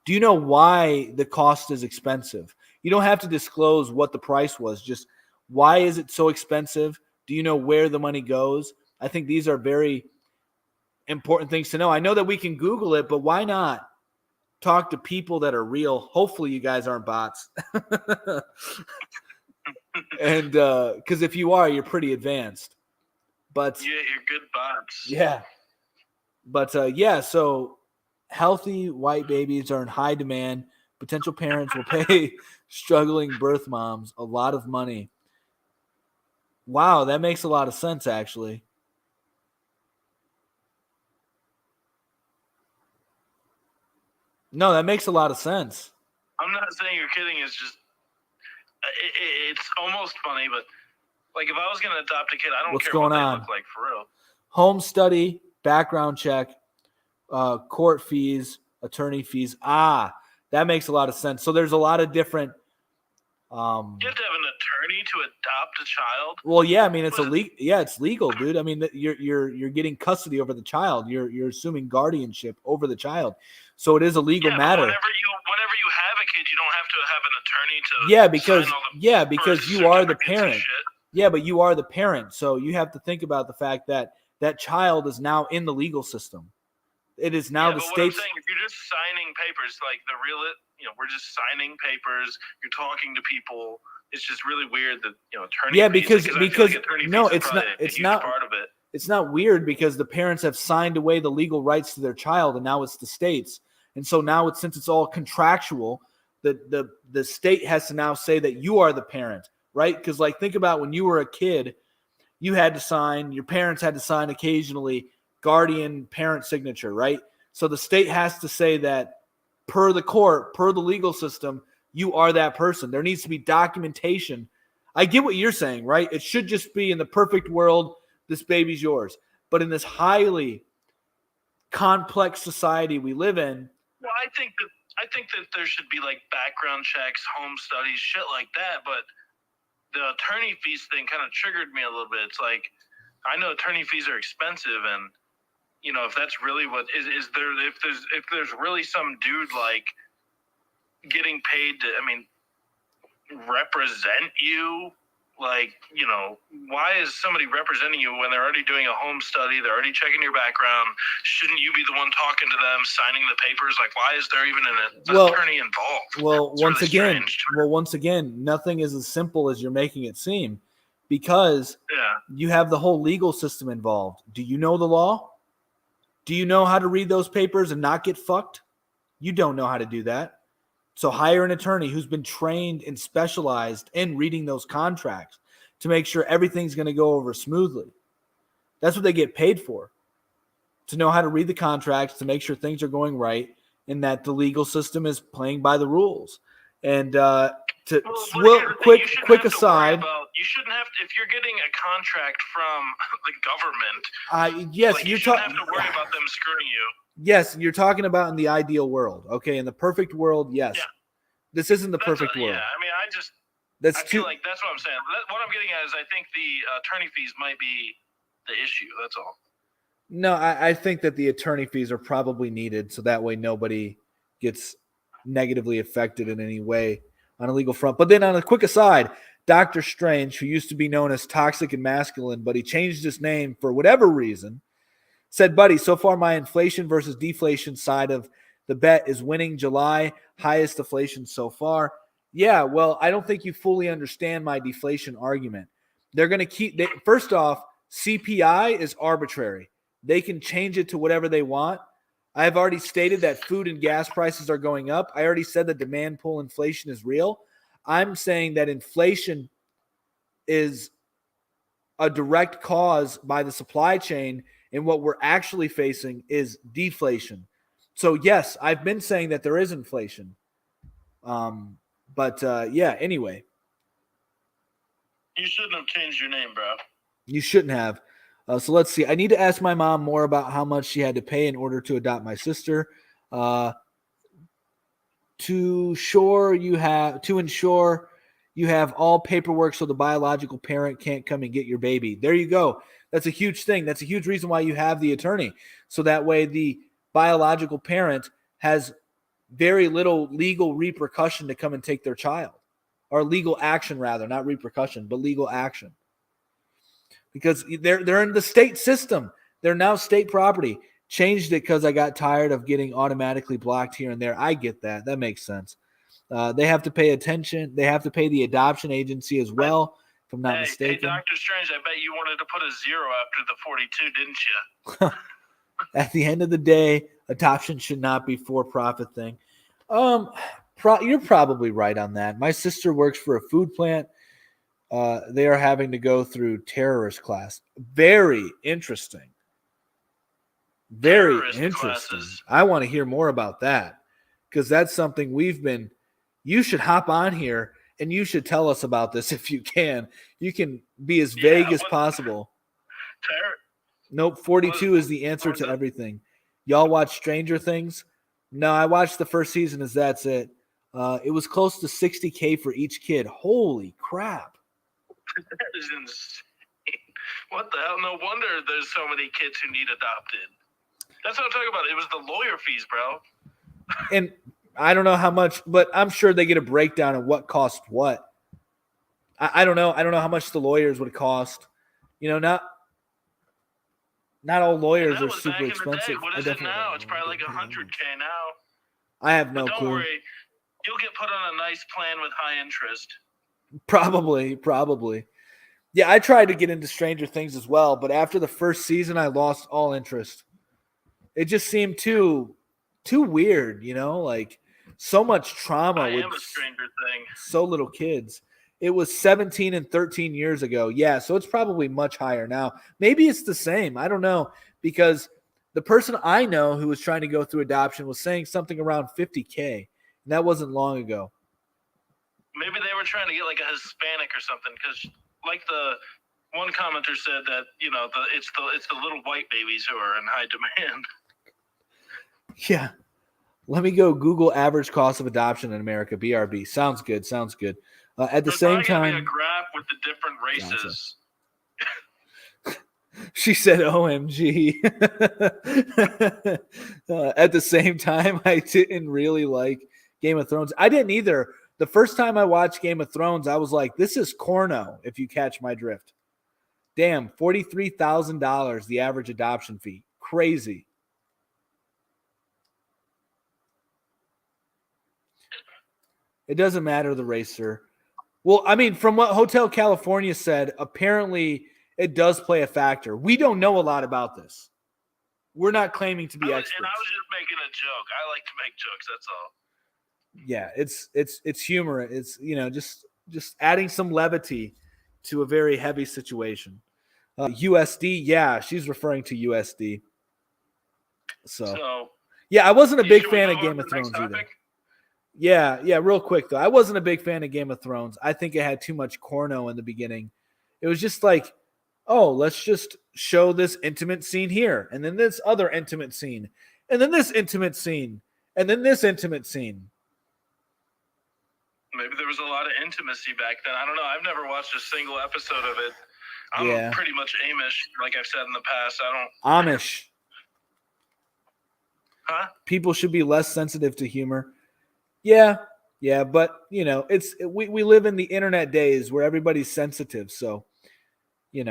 [SPEAKER 1] Do you know why the cost is expensive? You don't have to disclose what the price was. Just why is it so expensive? Do you know where the money goes? I think these are very important things to know. I know that we can Google it, but why not talk to people that are real? Hopefully you guys aren't bots. And because if you are, you're pretty advanced. But
[SPEAKER 4] yeah, you're good bots.
[SPEAKER 1] Yeah. But yeah, so healthy white babies are in high demand. Potential parents will pay struggling birth moms a lot of money. Wow, that makes a lot of sense, actually. No, that makes a lot of sense.
[SPEAKER 4] I'm not saying you're kidding. It's just, it's almost funny, but like if I was going to adopt a kid, I don't care what they look like for real.
[SPEAKER 1] Home study, background check, court fees, attorney fees. That makes a lot of sense. So there's a lot of different.
[SPEAKER 4] You have to have an attorney to adopt a child.
[SPEAKER 1] Well, yeah, I mean it's illegal. Yeah, it's legal, dude. I mean you're getting custody over the child. You're assuming guardianship over the child. So it is a legal matter.
[SPEAKER 4] Whenever you have a kid, you don't have to have an attorney to.
[SPEAKER 1] Because you are the parent. Yeah, but you are the parent, so you have to think about the fact that that child is now in the legal system. It is now the state's.
[SPEAKER 4] What I'm saying, if you're just signing papers, like we're just signing papers. You're talking to people. It's just really weird that attorney.
[SPEAKER 1] Yeah,
[SPEAKER 4] because
[SPEAKER 1] no, it's not. It's not part of it. It's not weird because the parents have signed away the legal rights to their child, and now it's the state's. And so now since it's all contractual, the state has to now say that you are the parent, right? Because like think about when you were a kid, you had to sign. Your parents had to sign occasionally. Guardian parent signature, right? So the state has to say that per the court, per the legal system, you are that person. There needs to be documentation. I get what you're saying, right? It should just be in the perfect world, this baby's yours. But in this highly complex society we live in.
[SPEAKER 4] Well, I think that there should be like background checks, home studies, shit like that. But the attorney fees thing kind of triggered me a little bit. It's like, I know attorney fees are expensive, and if that's really what is there, if there's really some dude like getting paid to, represent you, like, why is somebody representing you when they're already doing a home study, they're already checking your background? Shouldn't you be the one talking to them, signing the papers? Like, why is there even an attorney involved?
[SPEAKER 1] Well, once again, nothing is as simple as you're making it seem, because you have the whole legal system involved. Do you know the law? Do you know how to read those papers and not get fucked? You don't know how to do that. So hire an attorney who's been trained and specialized in reading those contracts to make sure everything's going to go over smoothly. That's what they get paid for, to know how to read the contracts, to make sure things are going right, and that the legal system is playing by the rules. And quick aside.
[SPEAKER 4] You shouldn't have to, if you're getting a contract from the government.
[SPEAKER 1] Yes,
[SPEAKER 4] you shouldn't have to worry about them screwing you.
[SPEAKER 1] Yes, you're talking about in the ideal world. Okay, in the perfect world, yes. Yeah. This isn't the perfect world.
[SPEAKER 4] Yeah, I feel like that's what I'm saying. What I'm getting at is I think the attorney fees might be the issue. That's all.
[SPEAKER 1] No, I think that the attorney fees are probably needed so that way nobody gets negatively affected in any way on a legal front. But then on a quick aside, Dr. Strange, who used to be known as Toxic and Masculine, but he changed his name for whatever reason, said, buddy, so far my inflation versus deflation side of the bet is winning. July, highest deflation so far. Yeah, well, I don't think you fully understand my deflation argument. They're going to first off, CPI is arbitrary. They can change it to whatever they want. I have already stated that food and gas prices are going up. I already said that demand pull inflation is real. I'm saying that inflation is a direct cause by the supply chain, and what we're actually facing is deflation. So, yes, I've been saying that there is inflation. Anyway.
[SPEAKER 4] You shouldn't have changed your name, bro.
[SPEAKER 1] You shouldn't have. So let's see. I need to ask my mom more about how much she had to pay in order to adopt my sister. To ensure you have all paperwork so the biological parent can't come and get your baby. There you go. That's a huge thing. That's a huge reason why you have the attorney. So that way the biological parent has very little legal repercussion to come and take their child. Or legal action, rather, not repercussion, but legal action. Because they're in the state system. They're now state property. Changed it because I got tired of getting automatically blocked here and there. I get that. That makes sense. They have to pay attention. They have to pay the adoption agency as well, if I'm not mistaken.
[SPEAKER 4] Hey, Dr. Strange, I bet you wanted to put a 0 after the 42, didn't you?
[SPEAKER 1] At the end of the day, adoption should not be for-profit thing. You're probably right on that. My sister works for a food plant. They are having to go through terrorist class. Very interesting. Very interesting.
[SPEAKER 4] Classes.
[SPEAKER 1] I want to hear more about that because that's something you should hop on here and you should tell us about this if you can. You can be as vague as possible. Nope, 42 is the answer to everything. Y'all watch Stranger Things? No, I watched the first season as that's it. It was close to $60K for each kid. Holy crap.
[SPEAKER 4] That is insane. What the hell? No wonder there's so many kids who need adopted. That's what I'm talking about. It was the lawyer fees, bro.
[SPEAKER 1] And I don't know how much, but I'm sure they get a breakdown of what cost what. I don't know. I don't know how much the lawyers would cost. Not all lawyers are super expensive.
[SPEAKER 4] What is it now? It's probably like $100K now.
[SPEAKER 1] I have no
[SPEAKER 4] clue.
[SPEAKER 1] Don't
[SPEAKER 4] worry. You'll get put on a nice plan with high interest.
[SPEAKER 1] Probably. Yeah, I tried to get into Stranger Things as well, but after the first season, I lost all interest. It just seemed too weird, like so much trauma with
[SPEAKER 4] a Stranger Thing.
[SPEAKER 1] So little kids. It was 17 and 13 years ago. Yeah, so it's probably much higher now. Maybe it's the same. I don't know, because the person I know who was trying to go through adoption was saying something around $50K, and that wasn't long ago.
[SPEAKER 4] Maybe they were trying to get like a Hispanic or something, because like the one commenter said that it's the little white babies who are in high demand.
[SPEAKER 1] Yeah. Let me go Google average cost of adoption in America, BRB. Sounds good. At the same time,
[SPEAKER 4] be a graph with the different races.
[SPEAKER 1] Gotcha. She said, OMG. At the same time, I didn't really like Game of Thrones. I didn't either. The first time I watched Game of Thrones, I was like, this is corno, if you catch my drift. Damn, $43,000, the average adoption fee. Crazy. It doesn't matter the race, sir. Well, I mean, from what Hotel California said, apparently it does play a factor. We don't know a lot about this. We're not claiming to be experts.
[SPEAKER 4] And I was just making a joke. I like to make jokes, that's all.
[SPEAKER 1] Yeah, it's humor. It's, just adding some levity to a very heavy situation. USD, yeah, she's referring to USD. So yeah, I wasn't a big fan of Game of Thrones either. Yeah, real quick, though. I wasn't a big fan of Game of Thrones. I think it had too much corno in the beginning. It was just like, oh, let's just show this intimate scene here, and then this other intimate scene, and then this intimate scene, and then this intimate scene.
[SPEAKER 4] Maybe there was a lot of intimacy back then. I don't know. I've never watched a single episode of it. I'm pretty much Amish, like I've said in the past.
[SPEAKER 1] Amish.
[SPEAKER 4] Huh?
[SPEAKER 1] People should be less sensitive to humor. Yeah, but we live in the internet days where everybody's sensitive, so
[SPEAKER 4] You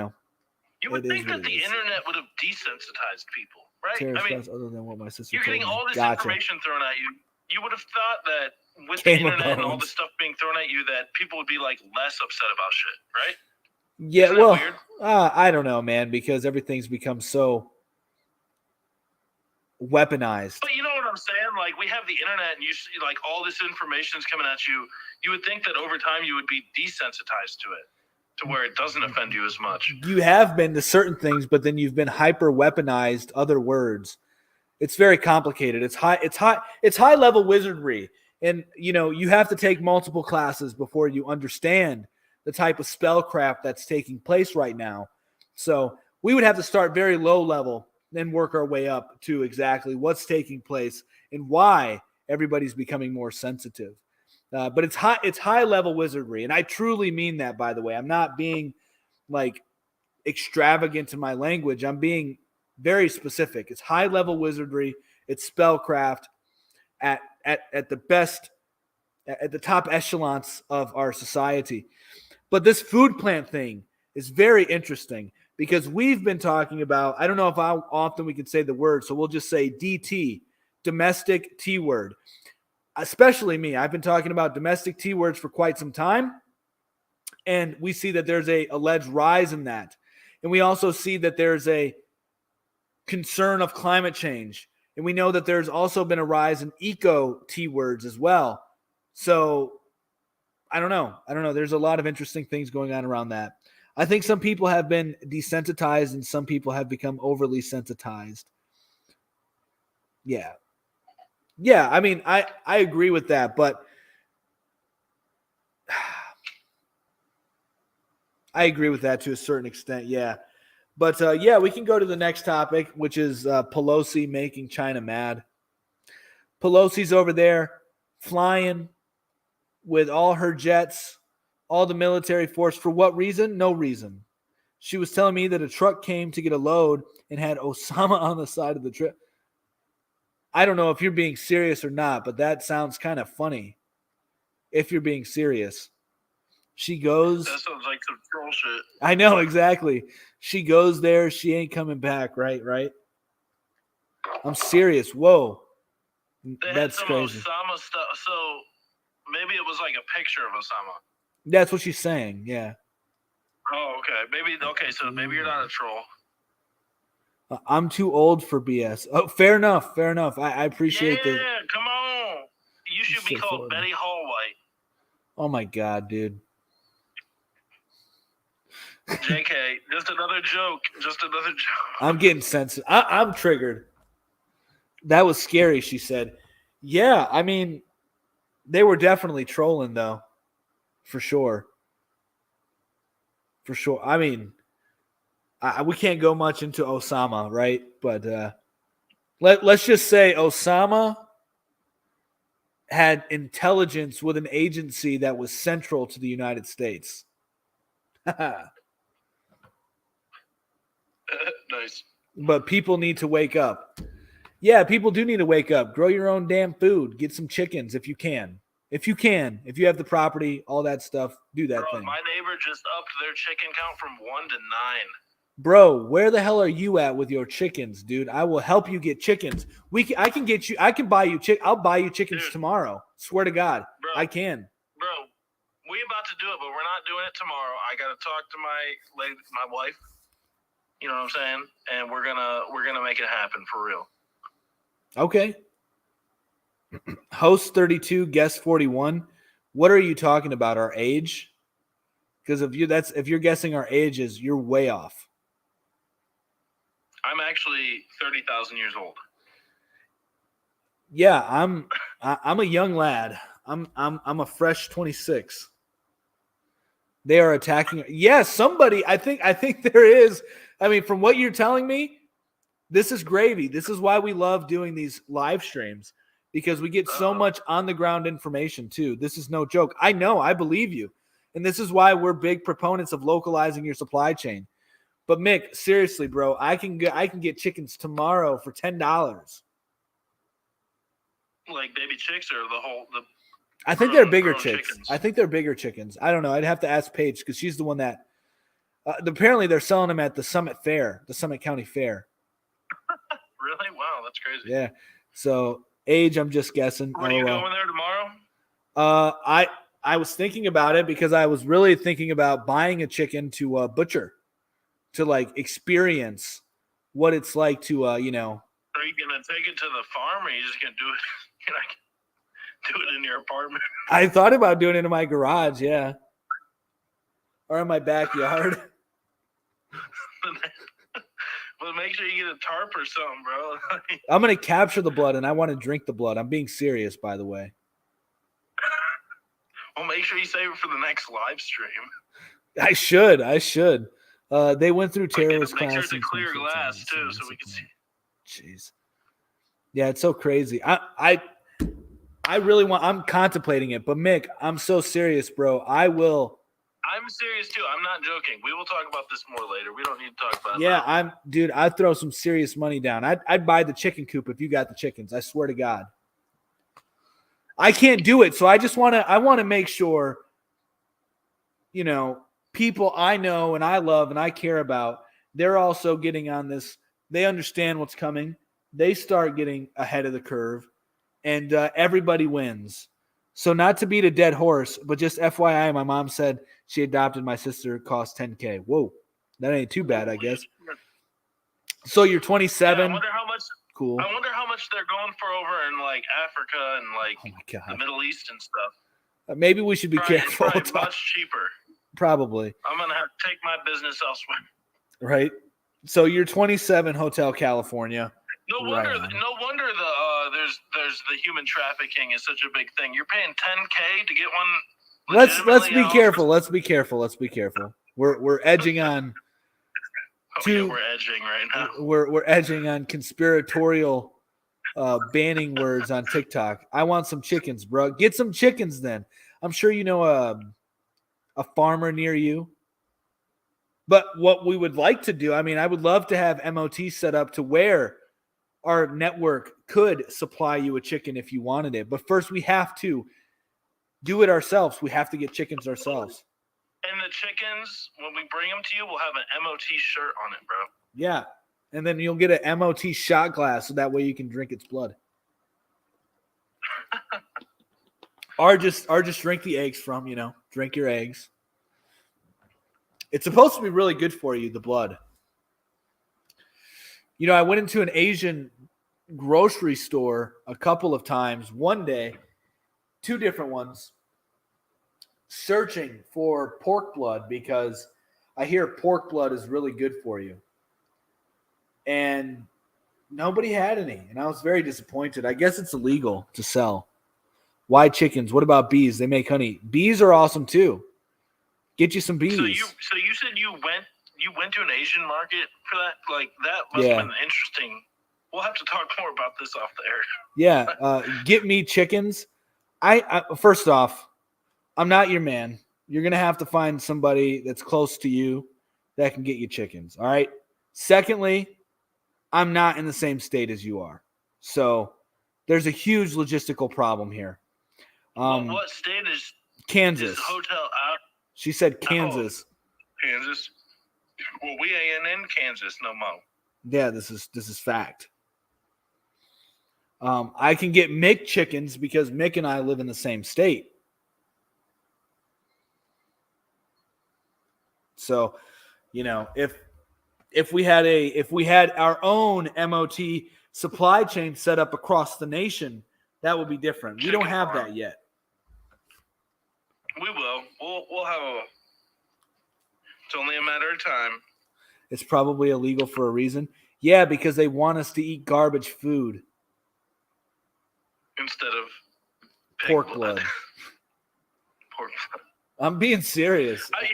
[SPEAKER 4] would think that the internet would have desensitized people, right?
[SPEAKER 1] Other than what my sister
[SPEAKER 4] you're getting all this information thrown at you. You would have thought that with
[SPEAKER 1] Game
[SPEAKER 4] the internet and all the stuff being thrown at you, that people would be like less upset about shit, right?
[SPEAKER 1] Yeah, well, I don't know, man, because everything's become so weaponized.
[SPEAKER 4] But you know what I'm saying? Like, we have the internet and you see like all this information is coming at you. You would think that over time you would be desensitized to it, to where it doesn't offend you as much.
[SPEAKER 1] You have been to certain things, but then you've been hyper weaponized other words. It's very complicated. It's high level wizardry. And you have to take multiple classes before you understand the type of spellcraft that's taking place right now. So we would have to start very low level, then work our way up to exactly what's taking place and why everybody's becoming more sensitive. But it's high level wizardry. And I truly mean that, by the way. I'm not being like extravagant in my language. I'm being very specific. It's high-level wizardry. It's spellcraft at the best, at the top echelons of our society. But this food plant thing is very interesting because we've been talking about, I don't know how often we can say the word, so we'll just say DT, domestic T word. Especially me. I've been talking about domestic T words for quite some time, and we see that there's a alleged rise in that. And we also see that there's a concern of climate change. And we know that there's also been a rise in eco T words as well. So I don't know. There's a lot of interesting things going on around that. I think some people have been desensitized and some people have become overly sensitized. Yeah. Yeah, I mean, I agree with that, but I agree with that to a certain extent, yeah. But, yeah, we can go to the next topic, which is Pelosi making China mad. Pelosi's over there flying with all her jets, all the military force. For what reason? No reason. She was telling me that a truck came to get a load and had Osama on the side of the trip. I don't know if you're being serious or not, but that sounds kind of funny. If you're being serious. She goes.
[SPEAKER 4] That sounds like some troll shit.
[SPEAKER 1] I know, exactly. She goes there. She ain't coming back, right? I'm serious. Whoa. That's crazy.
[SPEAKER 4] Osama stuff. So maybe it was like a picture of Osama.
[SPEAKER 1] That's what she's saying, yeah.
[SPEAKER 4] Oh, okay. So maybe you're not a troll.
[SPEAKER 1] I'm too old for BS. Oh, fair enough. I appreciate that.
[SPEAKER 4] Yeah, come on. You should be called Betty Hallwhite.
[SPEAKER 1] Oh my God, dude.
[SPEAKER 4] JK, just another joke.
[SPEAKER 1] I'm getting sensitive. I'm triggered. That was scary, she said. Yeah, I mean, they were definitely trolling, though. For sure. I mean, we can't go much into Osama, right? But let's just say Osama had intelligence with an agency that was central to the United States.
[SPEAKER 4] Nice.
[SPEAKER 1] But people need to wake up. Yeah, people do need to wake up. Grow your own damn food. Get some chickens if you can. If you have the property, all that stuff, do that thing.
[SPEAKER 4] My neighbor just upped their chicken count from 1 to 9.
[SPEAKER 1] Bro, where the hell are you at with your chickens, dude? I will help you get chickens. I can buy you I'll buy you chickens tomorrow. Swear to God, bro, I can.
[SPEAKER 4] Bro, we about to do it, but we're not doing it tomorrow. I got to talk to my wife. You know what I'm saying? And we're gonna make it happen for real.
[SPEAKER 1] Okay. Host 32, guest 41. What are you talking about? Our age? Because if you're guessing our ages, you're way off.
[SPEAKER 4] I'm actually 30,000 years old.
[SPEAKER 1] Yeah, I'm a young lad. I'm a fresh 26. They are attacking. Yeah, somebody. I think there is. I mean, from what you're telling me, this is gravy. This is why we love doing these live streams, because we get so much on the ground information too. This is no joke. I know. I believe you. And this is why we're big proponents of localizing your supply chain. But Mick, seriously, bro, I can get chickens tomorrow for $10.
[SPEAKER 4] Like baby chicks or the
[SPEAKER 1] I think they're bigger chicks. Chickens. I think they're bigger chickens. I don't know. I'd have to ask Paige because she's the one that apparently they're selling them at the Summit County Fair.
[SPEAKER 4] Really? Wow, that's crazy.
[SPEAKER 1] Yeah. So age, I'm just guessing.
[SPEAKER 4] Are you going there tomorrow?
[SPEAKER 1] I was thinking about it because I was really thinking about buying a chicken to butcher, to like experience what it's like to
[SPEAKER 4] Are you gonna take it to the farm, or are you just gonna do it? Do it in your apartment?
[SPEAKER 1] I thought about doing it in my garage, yeah, or in my backyard.
[SPEAKER 4] Well, make sure you get a tarp or something, bro.
[SPEAKER 1] I'm gonna capture the blood, and I want to drink the blood. I'm being serious, by the way.
[SPEAKER 4] Well, make sure you save it for the next live stream.
[SPEAKER 1] I should. They went through terrorist
[SPEAKER 4] class.
[SPEAKER 1] Make
[SPEAKER 4] sure it's a clear glass too, so we can see.
[SPEAKER 1] Jeez. Yeah, it's so crazy. I really want. I'm contemplating it, but Mick, I'm so serious, bro. I will
[SPEAKER 4] I'm serious too. I'm not joking. We will talk about this more later. We don't need to talk about it.
[SPEAKER 1] Yeah, dude, I'd throw some serious money down. I'd buy the chicken coop if you got the chickens. I swear to God. I can't do it, so I want to make sure, people I know and I love and I care about, they're also getting on this. They understand what's coming. They start getting ahead of the curve, and everybody wins. So not to beat a dead horse, but just FYI, my mom said she adopted my sister. It cost $10,000. Whoa, that ain't too bad, I guess. So you're 27.
[SPEAKER 4] Yeah, I wonder how much.
[SPEAKER 1] Cool.
[SPEAKER 4] I wonder how much they're going for over in like Africa and like the Middle East and stuff.
[SPEAKER 1] Maybe we should be careful.
[SPEAKER 4] Probably much cheaper.
[SPEAKER 1] Probably.
[SPEAKER 4] I'm gonna have to take my business elsewhere.
[SPEAKER 1] Right. So you're 27, Hotel California.
[SPEAKER 4] No wonder there's the human trafficking is such a big thing. You're paying $10,000 to get one.
[SPEAKER 1] Let's be careful. Let's be careful. We're edging on.
[SPEAKER 4] We're edging right now.
[SPEAKER 1] We're edging on conspiratorial banning words on TikTok. I want some chickens, bro. Get some chickens then. I'm sure you know a farmer near you. But what we would like to do, I would love to have MOT set up to where our network could supply you a chicken if you wanted it. But first, we have to do it ourselves. We have to get chickens ourselves.
[SPEAKER 4] And the chickens, when we bring them to you, we'll have an MOT shirt on it, bro.
[SPEAKER 1] Yeah. And then you'll get an MOT shot glass so that way you can drink its blood. or just drink the eggs from, drink your eggs. It's supposed to be really good for you, the blood. I went into an Asian grocery store a couple of times one day, 2 different ones, searching for pork blood because I hear pork blood is really good for you. And nobody had any. And I was very disappointed. I guess it's illegal to sell. Why chickens? What about bees? They make honey. Bees are awesome too. Get you some bees.
[SPEAKER 4] So you said you went to an Asian market for that? Like that must have been interesting. We'll have to talk more about this off the air.
[SPEAKER 1] Yeah. Get me chickens. I first off, I'm not your man. You're going to have to find somebody that's close to you that can get you chickens. All right. Secondly, I'm not in the same state as you are. So there's a huge logistical problem here.
[SPEAKER 4] What state is
[SPEAKER 1] Kansas?
[SPEAKER 4] Is hotel out?
[SPEAKER 1] She said Kansas.
[SPEAKER 4] Kansas. Well, we ain't in Kansas no more.
[SPEAKER 1] Yeah, this is fact. I can get Mick chickens because Mick and I live in the same state. So, if we had our own MOT supply chain set up across the nation, that would be different. We don't have that yet.
[SPEAKER 4] We will. We'll have it's only a matter of time.
[SPEAKER 1] It's probably illegal for a reason. Yeah, because they want us to eat garbage food.
[SPEAKER 4] Instead of
[SPEAKER 1] pork blood.
[SPEAKER 4] Pork blood.
[SPEAKER 1] I'm being serious.
[SPEAKER 4] Hey,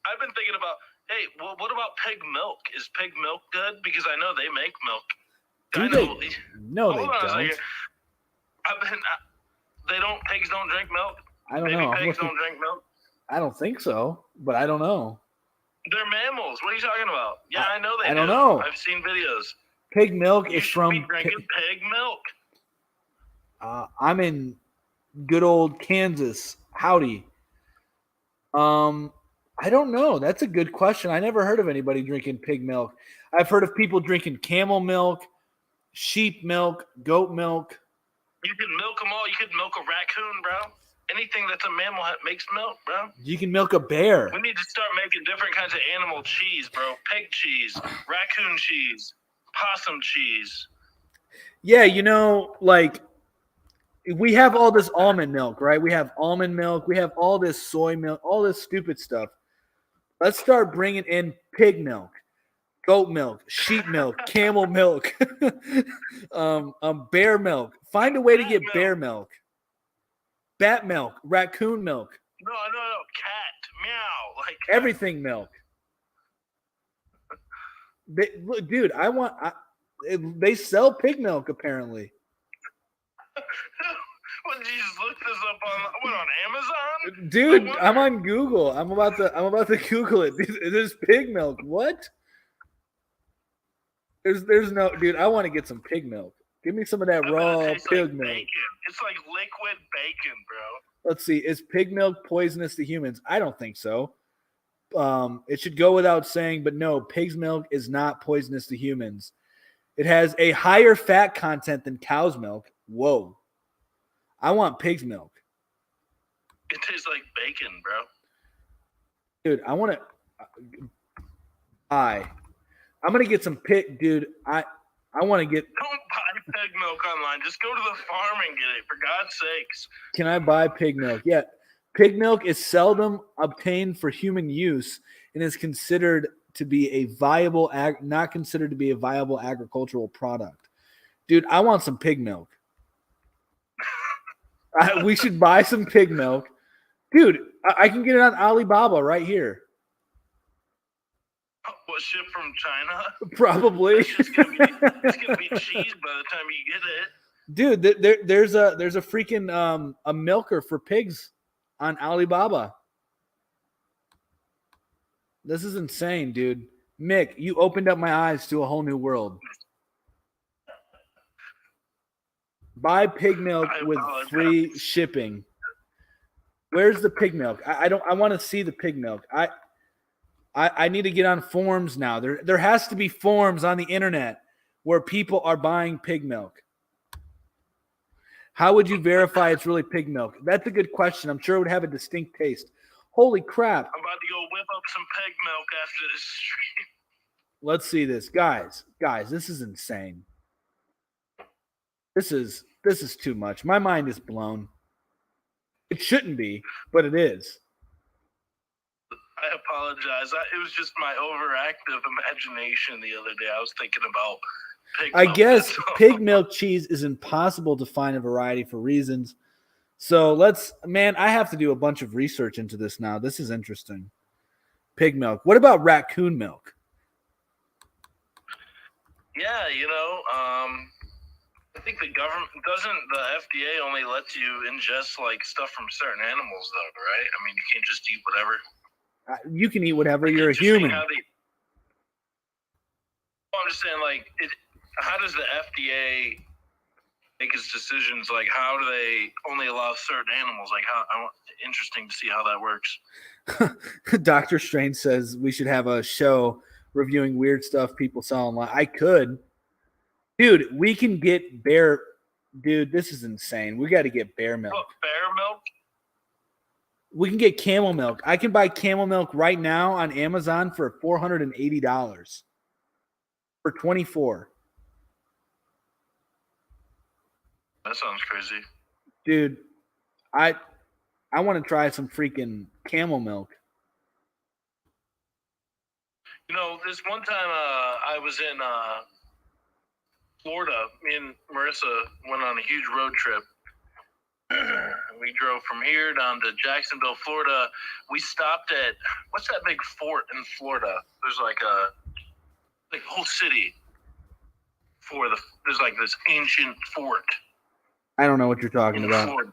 [SPEAKER 4] I've been thinking about, well, what about pig milk? Is pig milk good? Because I know they make milk.
[SPEAKER 1] No, they don't.
[SPEAKER 4] Pigs don't drink milk?
[SPEAKER 1] I don't know.
[SPEAKER 4] Pigs don't drink milk?
[SPEAKER 1] I don't think so, but I don't know.
[SPEAKER 4] They're mammals. What are you talking about? Yeah, I know they do.
[SPEAKER 1] I don't know.
[SPEAKER 4] I've seen videos.
[SPEAKER 1] Pig milk
[SPEAKER 4] is
[SPEAKER 1] from...
[SPEAKER 4] You should be drinking pig milk.
[SPEAKER 1] I'm in good old Kansas. Howdy. I don't know. That's a good question. I never heard of anybody drinking pig milk. I've heard of people drinking camel milk, sheep milk, goat milk.
[SPEAKER 4] You can milk them all. You could milk a raccoon, bro. Anything that's a mammal makes milk, bro.
[SPEAKER 1] You can milk a bear.
[SPEAKER 4] We need to start making different kinds of animal cheese, bro. Pig cheese, raccoon cheese, possum cheese.
[SPEAKER 1] Yeah, we have all this almond milk, right? We have almond milk. We have all this soy milk, all this stupid stuff. Let's start bringing in pig milk, goat milk, sheep milk, camel milk, bear milk. Find a way to get bear milk, bat milk, raccoon milk.
[SPEAKER 4] No, cat, meow, like
[SPEAKER 1] everything milk. Dude, they sell pig milk apparently.
[SPEAKER 4] would you just look this up on Amazon?
[SPEAKER 1] Dude, I'm on Google. I'm about to Google it. There's pig milk. What? There's no, dude. I want to get some pig milk. Give me some of that raw pig milk.
[SPEAKER 4] Bacon. It's like liquid bacon, bro.
[SPEAKER 1] Let's see. Is pig milk poisonous to humans? I don't think so. It should go without saying, but no, pig's milk is not poisonous to humans. It has a higher fat content than cow's milk. Whoa. I want pig's milk.
[SPEAKER 4] It tastes like bacon, bro.
[SPEAKER 1] Dude, I want to I'm going to get some pig, dude. I want to get.
[SPEAKER 4] Don't buy pig milk online. Just go to the farm and get it, for God's sakes.
[SPEAKER 1] Can I buy pig milk? Yeah. Pig milk is seldom obtained for human use and is considered to be not considered to be a viable agricultural product. Dude, I want some pig milk. We should buy some pig milk. Dude, I can get it on Alibaba right here.
[SPEAKER 4] What, ship from China?
[SPEAKER 1] Probably.
[SPEAKER 4] It's gonna be cheese by the time you get it.
[SPEAKER 1] Dude, there's a freaking a milker for pigs on Alibaba. This is insane, dude. Mick, you opened up my eyes to a whole new world. Buy pig milk with free shipping. Where's the pig milk? I want to see the pig milk. I need to get on forums now. There has to be forums on the internet where people are buying pig milk. How would you verify it's really pig milk? That's a good question. I'm sure it would have a distinct taste. Holy crap.
[SPEAKER 4] I'm about to go whip up some pig milk after this stream.
[SPEAKER 1] Let's see this. Guys, this is insane. This is too much. My mind is blown. It shouldn't be, but it is.
[SPEAKER 4] I apologize. It was just my overactive imagination the other day. I was thinking about pig milk.
[SPEAKER 1] I guess pig milk cheese is impossible to find a variety for reasons. So I have to do a bunch of research into this now. This is interesting. Pig milk. What about raccoon milk?
[SPEAKER 4] Yeah, I think the government the FDA only lets you ingest like stuff from certain animals, though, right? I mean, you can't just eat whatever.
[SPEAKER 1] You can eat whatever. You're a human.
[SPEAKER 4] I'm just saying, how does the FDA make its decisions? Like, how do they only allow certain animals? Like, interesting to see how that works.
[SPEAKER 1] Dr. Strange says we should have a show reviewing weird stuff people sell online. I could. Dude, we can get bear. Dude, this is insane. We got to get bear milk.
[SPEAKER 4] What, bear milk?
[SPEAKER 1] We can get camel milk. I can buy camel milk right now on Amazon for $480 for 24.
[SPEAKER 4] That sounds crazy.
[SPEAKER 1] Dude, I want to try some freaking camel milk.
[SPEAKER 4] This one time I was in Florida. Me and Marissa went on a huge road trip. We drove from here down to Jacksonville, Florida. We stopped at, what's that big fort in Florida? There's like a whole city there's like this ancient fort.
[SPEAKER 1] I don't know what you're talking about.
[SPEAKER 4] Florida.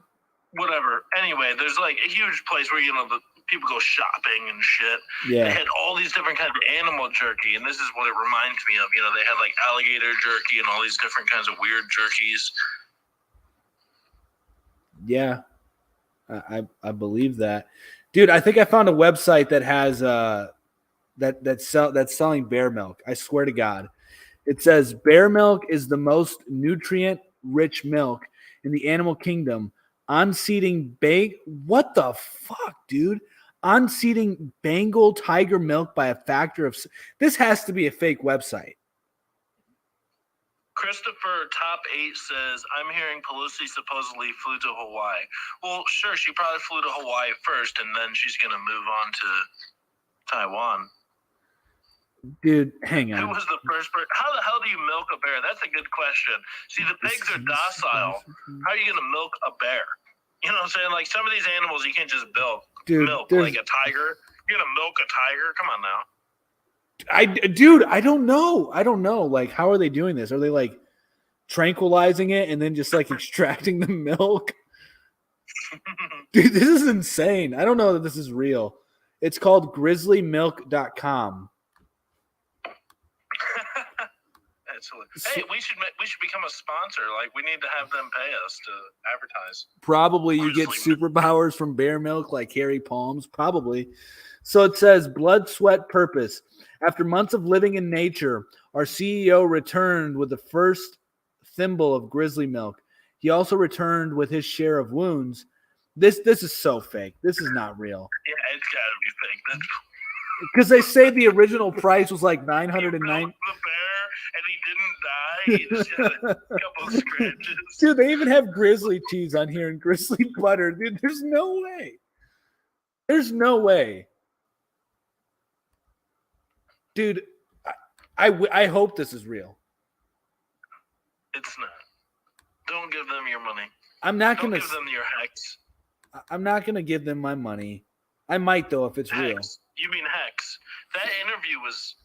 [SPEAKER 4] Whatever. Anyway, there's like a huge place where, the people go shopping and shit.
[SPEAKER 1] Yeah.
[SPEAKER 4] They had all these different kinds of animal jerky, and this is what it reminds me of. They had like alligator jerky and all these different kinds of weird jerkies.
[SPEAKER 1] Yeah, I believe that, dude. I think I found a website that has that's selling bear milk. I swear to God, it says bear milk is the most nutrient-rich milk in the animal kingdom. Unseating what the fuck, dude? Unseating Bengal tiger milk by a factor of. This has to be a fake website.
[SPEAKER 4] Christopher Top 8 says, I'm hearing Pelosi supposedly flew to Hawaii. Well, sure, she probably flew to Hawaii first, and then she's going to move on to Taiwan.
[SPEAKER 1] Dude, hang on.
[SPEAKER 4] Who was the first person? How the hell do you milk a bear? That's a good question. See, the pigs are docile. How are you going to milk a bear? You know what I'm saying? Like, some of these animals you can't just milk. Like a tiger. You're going to milk a tiger? Come on now.
[SPEAKER 1] I don't know. Like, how are they doing this? Are they like tranquilizing it and then just like extracting the milk? Dude, this is insane. I don't know that this is real. It's called grizzlymilk.com.
[SPEAKER 4] Hey, we should become a sponsor. Like, we need to have them pay us to advertise.
[SPEAKER 1] Probably you get superpowers from bear milk like Harry Palms. Probably. So it says blood, sweat, purpose. After months of living in nature, our CEO returned with the first thimble of grizzly milk. He also returned with his share of wounds. This is so fake. This is not real.
[SPEAKER 4] Yeah, it's gotta be fake.
[SPEAKER 1] Because they say the original price was like $909.
[SPEAKER 4] The bear, and he didn't die. He just had a couple of scratches.
[SPEAKER 1] Dude, they even have grizzly cheese on here and grizzly butter. Dude, there's no way. There's no way. Dude, I hope this is real.
[SPEAKER 4] It's not. Don't give them your money.
[SPEAKER 1] I'm not
[SPEAKER 4] Don't
[SPEAKER 1] gonna
[SPEAKER 4] give them your Hex.
[SPEAKER 1] I'm not gonna give them my money. I might though if it's real.
[SPEAKER 4] You mean Hex? That interview was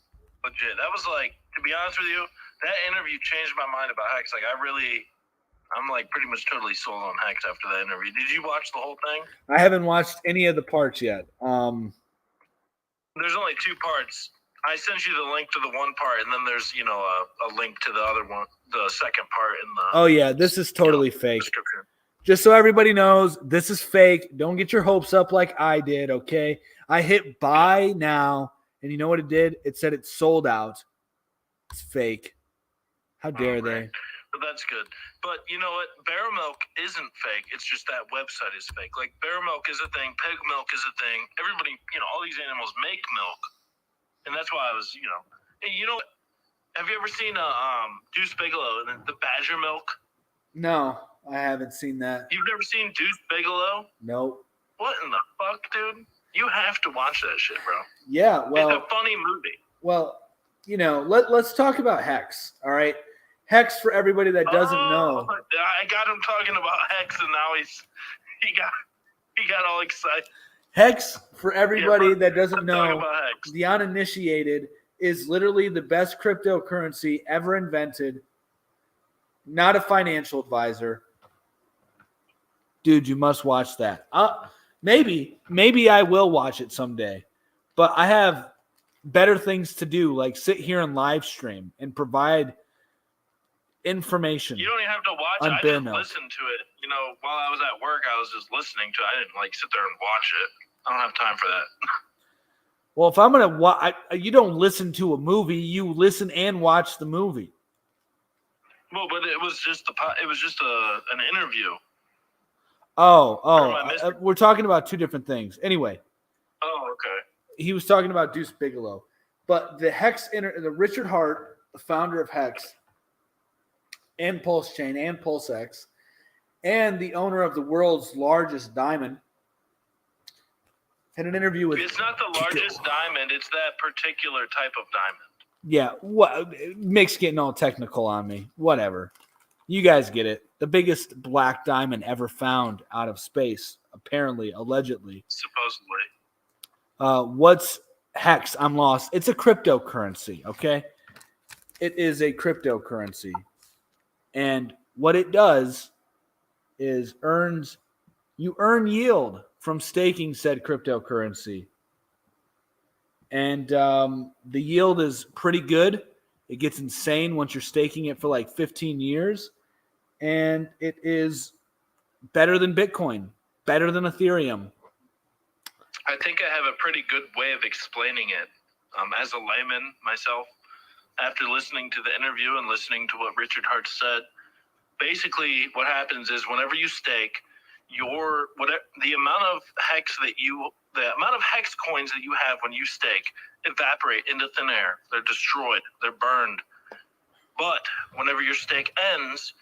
[SPEAKER 4] legit. That was like, to be honest with you, that interview changed my mind about Hex. Like, I'm like pretty much totally sold on Hex after that interview. Did you watch the whole thing?
[SPEAKER 1] I haven't watched any of the parts yet.
[SPEAKER 4] There's only 2 parts. I sent you the link to the one part, and then there's, a link to the other one, the second part in the.
[SPEAKER 1] Oh yeah, this is totally fake.
[SPEAKER 4] Description.
[SPEAKER 1] Just so everybody knows, this is fake. Don't get your hopes up like I did, okay? I hit buy now, and you know what it did? It said it's sold out. It's fake. How dare they?
[SPEAKER 4] But that's good. But you know what? Bear milk isn't fake. It's just that website is fake. Like, bear milk is a thing. Pig milk is a thing. Everybody, all these animals make milk. And that's why I was, Hey, have you ever seen Deuce Bigelow, the badger milk?
[SPEAKER 1] No, I haven't seen that.
[SPEAKER 4] You've never seen Deuce Bigelow?
[SPEAKER 1] Nope.
[SPEAKER 4] What in the fuck, dude? You have to watch that shit, bro.
[SPEAKER 1] Yeah, well.
[SPEAKER 4] It's a funny movie.
[SPEAKER 1] Well, let's talk about Hex, all right? Hex, for everybody that doesn't know.
[SPEAKER 4] I got him talking about Hex, and now he got all excited.
[SPEAKER 1] Hex, for everybody that doesn't know,
[SPEAKER 4] Hex.
[SPEAKER 1] The uninitiated is literally the best cryptocurrency ever invented. Not a financial advisor. Dude, you must watch that. Maybe I will watch it someday. But I have better things to do, like sit here and live stream and provide information.
[SPEAKER 4] You don't even have to watch it. I didn't listen to it. While I was at work, I was just listening to it. I didn't sit there and watch it. I don't have time for that.
[SPEAKER 1] Well, if I'm going to watch, you don't listen to a movie, you listen and watch the movie.
[SPEAKER 4] Well, but it was just an interview.
[SPEAKER 1] We're talking about 2 different things. Anyway.
[SPEAKER 4] Oh, okay.
[SPEAKER 1] He was talking about Deuce Bigelow. But the the Richard Hart, the founder of Hex and Pulse Chain and PulseX, and the owner of the world's largest diamond, had an interview with.
[SPEAKER 4] It's not the largest diamond; it's that particular type of diamond.
[SPEAKER 1] Yeah, Mick's getting all technical on me. Whatever, you guys get it. The biggest black diamond ever found out of space, apparently, allegedly.
[SPEAKER 4] Supposedly.
[SPEAKER 1] What's Hex? I'm lost. It's a cryptocurrency. Okay, it is a cryptocurrency, and what it does is you earn yield from staking said cryptocurrency. And the yield is pretty good. It gets insane once you're staking it for like 15 years. And it is better than Bitcoin, better than Ethereum.
[SPEAKER 4] I think I have a pretty good way of explaining it. As a layman myself, after listening to the interview and listening to what Richard Hart said, basically what happens is whenever you stake, the amount of hex coins that you have when you stake evaporate into thin air. They're destroyed. They're burned. But whenever your stake ends,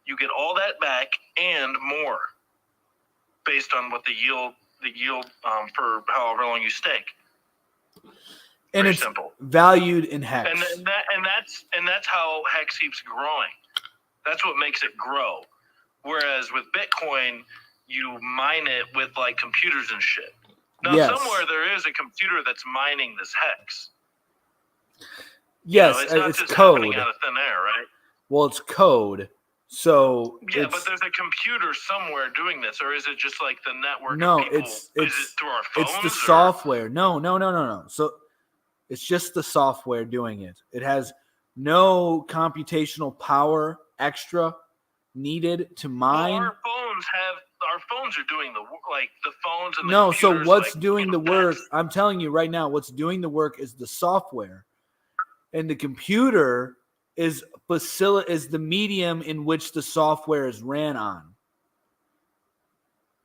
[SPEAKER 4] you get all that back and more, based on what the yield for however long you stake.
[SPEAKER 1] And
[SPEAKER 4] Very
[SPEAKER 1] it's
[SPEAKER 4] simple.
[SPEAKER 1] Valued in Hex.
[SPEAKER 4] And that's how Hex keeps growing. That's what makes it grow. Whereas with Bitcoin, you mine it with like computers and shit. Now, somewhere there is a computer that's mining this Hex.
[SPEAKER 1] Yes,
[SPEAKER 4] it's not
[SPEAKER 1] it's
[SPEAKER 4] just
[SPEAKER 1] code.
[SPEAKER 4] happening out of thin air, right?
[SPEAKER 1] Well, it's code. So
[SPEAKER 4] yeah, but there's a computer somewhere doing this, or is it just like the network?
[SPEAKER 1] No,
[SPEAKER 4] of people?
[SPEAKER 1] it's
[SPEAKER 4] is it through our phones?
[SPEAKER 1] It's the software. No. So it's just the software doing it. It has no computational power extra needed to mine.
[SPEAKER 4] Well, our phones are doing the phones and the
[SPEAKER 1] no. So
[SPEAKER 4] computers,
[SPEAKER 1] what's doing the work? I'm telling you right now, what's doing the work is the software, and the computer is the medium in which the software is ran on.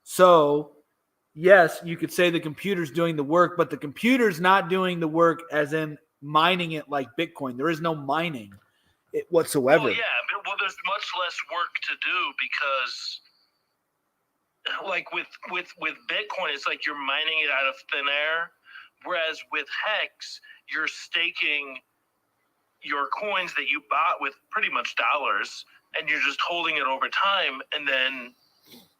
[SPEAKER 1] So, yes, you could say the computer's doing the work, but the computer's not doing the work as in mining it like Bitcoin. There is no mining whatsoever.
[SPEAKER 4] Well, yeah, well, there's much less work to do because, like with Bitcoin, it's like you're mining it out of thin air, whereas with Hex, you're staking your coins that you bought with pretty much dollars, and you're just holding it over time, and then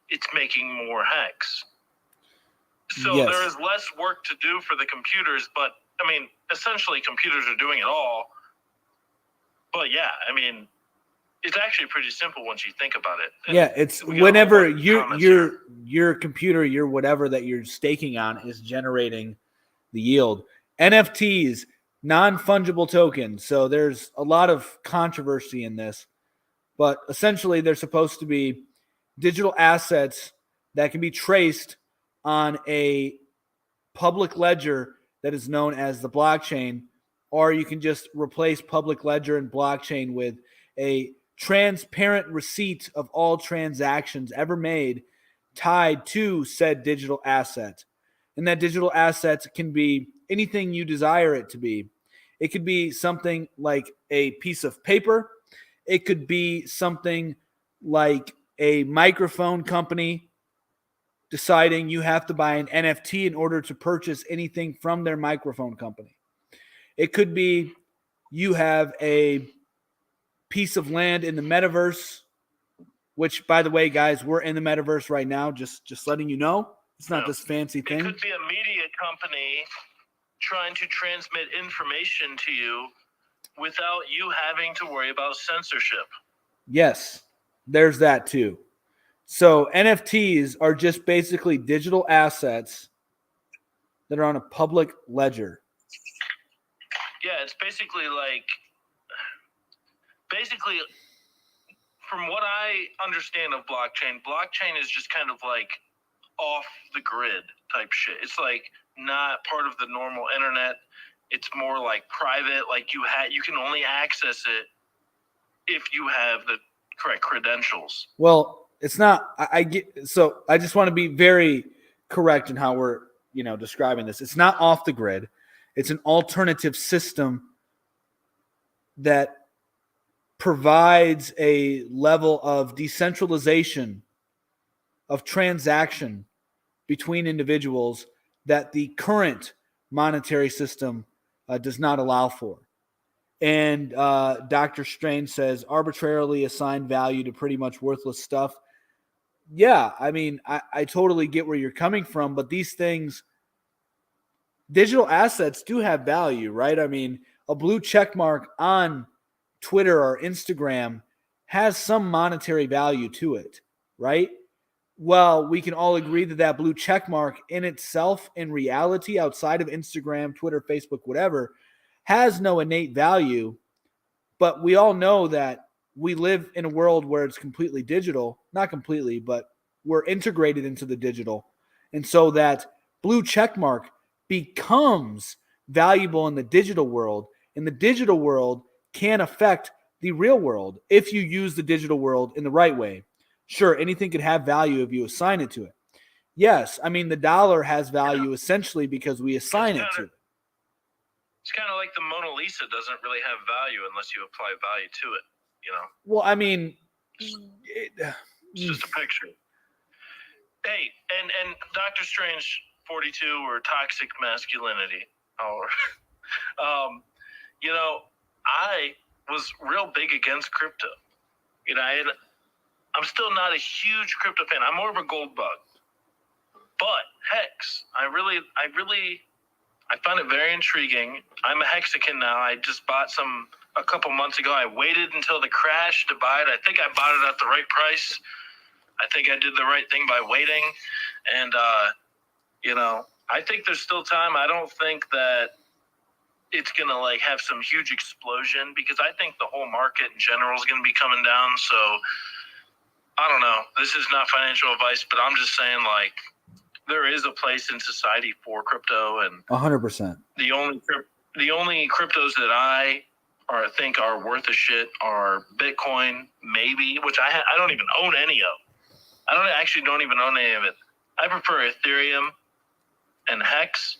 [SPEAKER 4] it's making more Hex. So
[SPEAKER 1] Yes.
[SPEAKER 4] There is less work to do for the computers, but I mean, essentially computers are doing it all. But yeah, I mean, it's actually pretty simple once you think about it. And
[SPEAKER 1] yeah, it's whenever your computer, your whatever that you're staking on is generating the yield. NFTs, non-fungible tokens. So there's a lot of controversy in this, but essentially they're supposed to be digital assets that can be traced on a public ledger that is known as the blockchain, or you can just replace public ledger and blockchain with a transparent receipt of all transactions ever made tied to said digital asset. And that digital asset can be anything you desire it to be. It could be something like a piece of paper. It could be something like a microphone company deciding you have to buy an NFT in order to purchase anything from their microphone company. It could be you have a piece of land in the metaverse, which, by the way, guys, we're in the metaverse right now, just letting you know. It's not this fancy thing.
[SPEAKER 4] It could be a media company trying to transmit information to you without you having to worry about censorship.
[SPEAKER 1] Yes, there's that too. So NFTs are just basically digital assets that are on a public ledger.
[SPEAKER 4] Yeah, it's basically from what I understand of blockchain is just kind of like off the grid type shit. It's like not part of the normal internet. It's more like private. Like you can only access it if you have the correct credentials.
[SPEAKER 1] Well, it's not. I get. So I just want to be very correct in how we're describing this. It's not off the grid. It's an alternative system that provides a level of decentralization of transaction between individuals that the current monetary system does not allow for. And Dr. Strange says arbitrarily assign value to pretty much worthless stuff. Yeah, I mean, I totally get where you're coming from, but these things, digital assets do have value, right? I mean, a blue check mark on Twitter or Instagram has some monetary value to it, right? Well, we can all agree that blue check mark in itself, in reality, outside of Instagram, Twitter, Facebook, whatever, has no innate value. But we all know that we live in a world where it's completely digital, not completely, but we're integrated into the digital. And so that blue check mark becomes valuable in the digital world, and the digital world can affect the real world if you use the digital world in the right way. Sure, anything could have value if you assign it to it. Yes, I mean, the dollar has value essentially because we assign it to it.
[SPEAKER 4] It's kind of like the Mona Lisa doesn't really have value unless you apply value to it,
[SPEAKER 1] Well, I mean,
[SPEAKER 4] it's just a picture. Hey, and Dr. Strange 42 or toxic masculinity, or I was real big against crypto. I'm still not a huge crypto fan. I'm more of a gold bug. But Hex, I find it very intriguing. I'm a Hexican now. I just bought a couple months ago. I waited until the crash to buy it. I think I bought it at the right price. I think I did the right thing by waiting. And, I think there's still time. I don't think that it's going to like have some huge explosion because I think the whole market in general is going to be coming down. So I don't know. This is not financial advice, but I'm just saying like there is a place in society for crypto, and
[SPEAKER 5] 100%.
[SPEAKER 4] The only cryptos that I think are worth a shit are Bitcoin, maybe, which I don't even own any of. I don't even own any of it. I prefer Ethereum and Hex.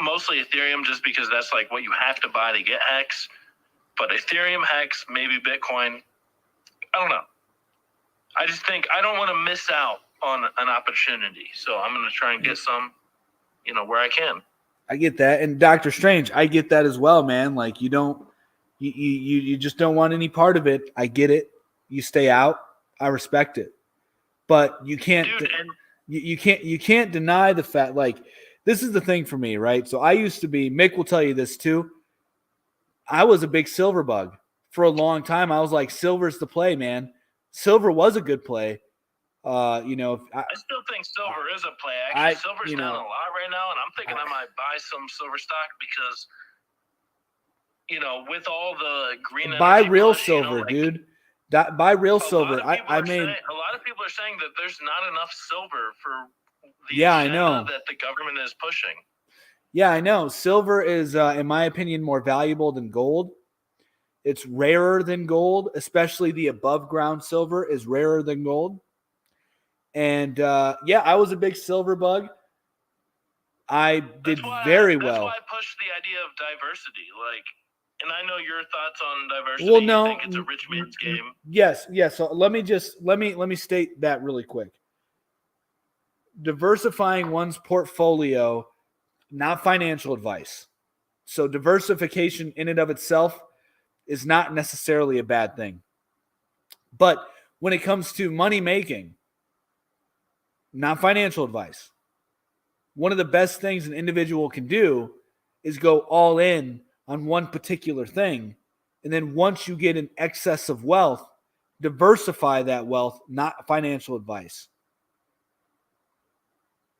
[SPEAKER 4] Mostly Ethereum just because that's like what you have to buy to get Hex. But Ethereum, Hex, maybe Bitcoin. I don't know. I just think I don't want to miss out on an opportunity. So I'm going to try and get some, where I can.
[SPEAKER 5] I get that. And Dr. Strange, I get that as well, man. Like you just don't want any part of it. I get it. You stay out. I respect it. But you can't, you can't deny the fact, like, this is the thing for me, right? So I used to be, Mick will tell you this too. I was a big silver bug for a long time. I was like, silver's the play, man. Silver was a good play. I
[SPEAKER 4] still think silver is a play. Actually, silver's down a lot right now, and I'm thinking I might buy some silver stock because, with all the green energy
[SPEAKER 5] buy real
[SPEAKER 4] push,
[SPEAKER 5] silver, dude. Buy real silver.
[SPEAKER 4] A lot of people are saying that there's not enough silver for the
[SPEAKER 5] I know
[SPEAKER 4] that the government is pushing.
[SPEAKER 5] Yeah, I know. Silver is, in my opinion, more valuable than gold. It's rarer than gold, especially the above ground silver is rarer than gold. And I was a big silver bug. I did very well.
[SPEAKER 4] That's why I pushed the idea of diversity. And I know your thoughts on diversity.
[SPEAKER 5] Well, no,
[SPEAKER 4] you think it's a rich man's game.
[SPEAKER 5] Yes. So let me state that really quick. Diversifying one's portfolio, not financial advice. So diversification in and of itself is not necessarily a bad thing. But when it comes to money making, not financial advice, one of the best things an individual can do is go all in on one particular thing. And then once you get an excess of wealth, diversify that wealth, not financial advice.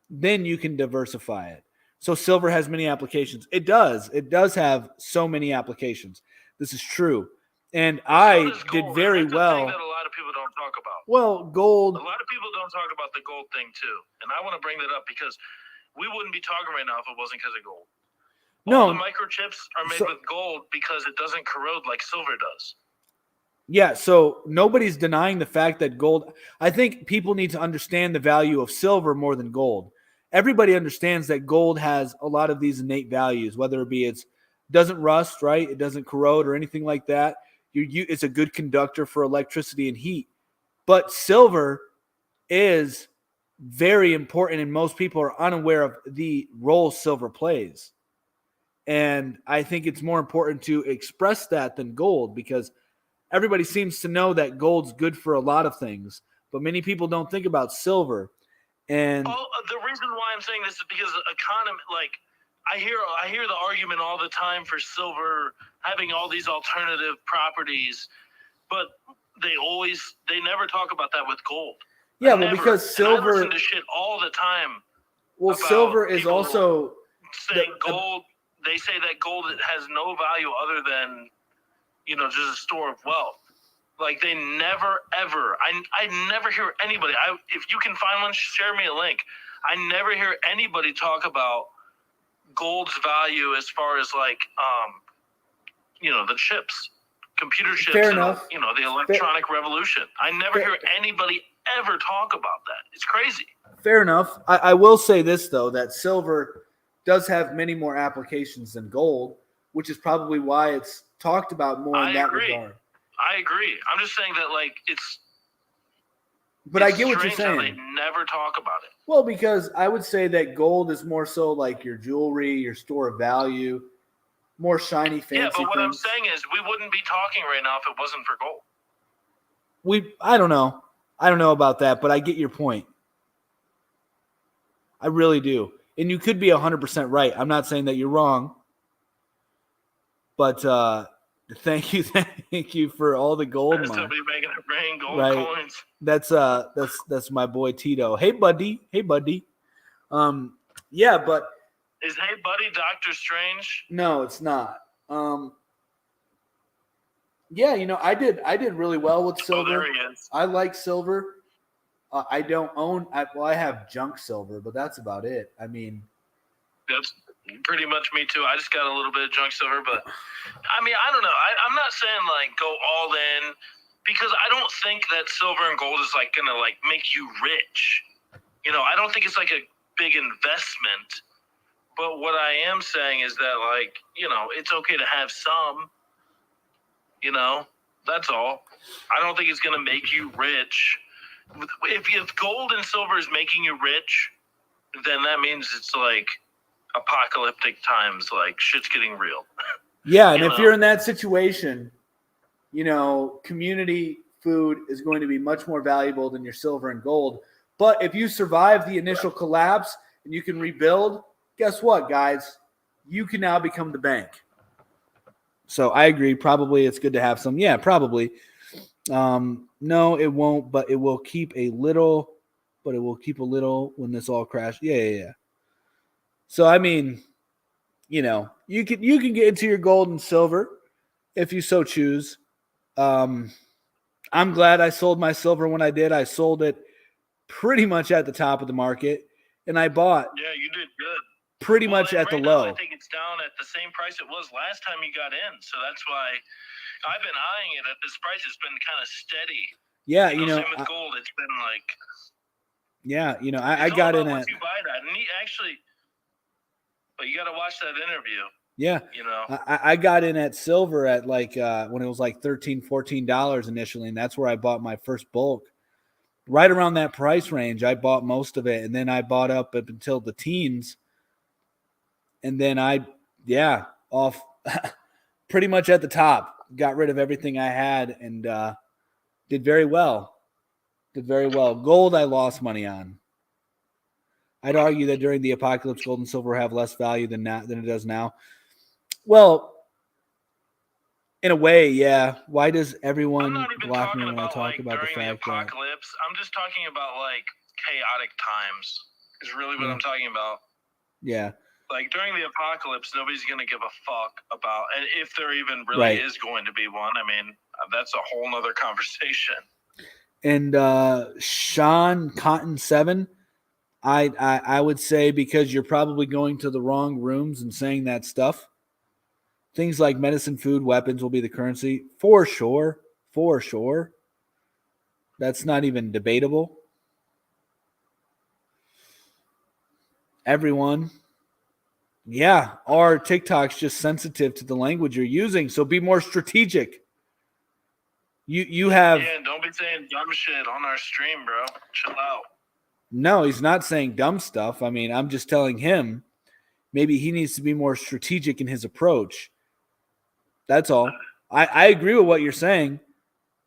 [SPEAKER 5] Then you can diversify it. So silver has many applications. It does. It does have so many applications. This is true. And I did very well.
[SPEAKER 4] That a lot of people don't talk about.
[SPEAKER 5] Well, gold.
[SPEAKER 4] A lot of people don't talk about the gold thing too. And I want to bring that up because we wouldn't be talking right now if it wasn't because of gold. All the microchips are made with gold because it doesn't corrode like silver does.
[SPEAKER 5] Yeah, so nobody's denying the fact that gold, I think people need to understand the value of silver more than gold. Everybody understands that gold has a lot of these innate values, whether it be it doesn't rust, right? It doesn't corrode or anything like that. It's a good conductor for electricity and heat. But silver is very important, and most people are unaware of the role silver plays. And I think it's more important to express that than gold because everybody seems to know that gold's good for a lot of things, but many people don't think about silver. And
[SPEAKER 4] the reason why I'm saying this is because economy, I hear the argument all the time for silver having all these alternative properties, but they never talk about that with gold.
[SPEAKER 5] Yeah, well, because silver.
[SPEAKER 4] I listen to shit all the time.
[SPEAKER 5] Well, silver is also
[SPEAKER 4] saying gold. They say that gold has no value other than, just a store of wealth. Like they never ever. I never hear anybody. If you can find one, share me a link. I never hear anybody talk about gold's value as far as the chips, computer chips.
[SPEAKER 5] Fair enough.
[SPEAKER 4] The electronic revolution. I never hear anybody ever talk about that. It's crazy.
[SPEAKER 5] Fair enough. I will say this though, that silver does have many more applications than gold, which is probably why it's talked about more in that regard.
[SPEAKER 4] I agree. I'm just saying that it's.
[SPEAKER 5] But I get what you're saying.
[SPEAKER 4] They never talk about it.
[SPEAKER 5] Well, because I would say that gold is more so like your jewelry, your store of value, more shiny, fancy.
[SPEAKER 4] Yeah, but what
[SPEAKER 5] things.
[SPEAKER 4] I'm saying is we wouldn't be talking right now if it wasn't for gold.
[SPEAKER 5] I don't know. I don't know about that, but I get your point. I really do. And you could be 100% right. I'm not saying that you're wrong. But Thank you for all the gold.
[SPEAKER 4] Somebody making it rain gold
[SPEAKER 5] right.
[SPEAKER 4] coins.
[SPEAKER 5] That's my boy Tito. Hey buddy. Yeah, but
[SPEAKER 4] is Hey Buddy Doctor Strange?
[SPEAKER 5] No, it's not. Yeah, I did really well with silver.
[SPEAKER 4] Oh, there he is.
[SPEAKER 5] I like silver. I don't own. I have junk silver, but that's about it. I mean,
[SPEAKER 4] that's pretty much me too. I just got a little bit of junk silver, but I mean, I don't know. I'm not saying like go all in, because I don't think that silver and gold is like gonna like make you rich. I don't think it's like a big investment. But what I am saying is that like it's okay to have some. That's all. I don't think it's gonna make you rich. If gold and silver is making you rich, then that means it's like apocalyptic times, like shit's getting real.
[SPEAKER 5] Yeah, and if you're in that situation, community food is going to be much more valuable than your silver and gold. But if you survive the initial collapse and you can rebuild, guess what, guys? You can now become the bank. So I agree. Probably it's good to have some. Yeah, probably. No, it won't, but it will keep a little. But it will keep a little when this all crashes. Yeah. So I mean, you can get into your gold and silver if you so choose. I'm glad I sold my silver when I did. I sold it pretty much at the top of the market, and I bought.
[SPEAKER 4] Yeah, you did good.
[SPEAKER 5] Pretty much at the low.
[SPEAKER 4] Now, I think it's down at the same price it was last time you got in, so that's why I've been eyeing it at this price. It's been kind of steady.
[SPEAKER 5] Yeah,
[SPEAKER 4] same with gold. It's been like.
[SPEAKER 5] Yeah, I got in at.
[SPEAKER 4] You buy that, and but you got to watch that interview.
[SPEAKER 5] Yeah, I got in at silver at like when it was like $13-14 initially, and that's where I bought my first bulk. Right around that price range, I bought most of it, and then I bought up until the teens, and then off pretty much at the top, got rid of everything I had, and did very well. Gold, I lost money on. I'd argue that during the apocalypse, gold and silver have less value than it does now. Well, in a way, yeah. Why does everyone block me when I talk about the fact
[SPEAKER 4] that apocalypse? I'm just talking about like chaotic times. Is really what I'm talking about.
[SPEAKER 5] Yeah.
[SPEAKER 4] Like during the apocalypse, nobody's going to give a fuck about, and if there even really is going to be one. I mean, that's a whole nother conversation.
[SPEAKER 5] And Sean Cotton 7, I would say, because you're probably going to the wrong rooms and saying that stuff. Things like medicine, food, weapons will be the currency. For sure. That's not even debatable. Everyone. Yeah, our TikTok's just sensitive to the language you're using, so be more strategic. You have...
[SPEAKER 4] Yeah, don't be saying dumb shit on our stream, bro. Chill out.
[SPEAKER 5] No, he's not saying dumb stuff. I mean, I'm just telling him maybe he needs to be more strategic in his approach. That's all. I agree with what you're saying.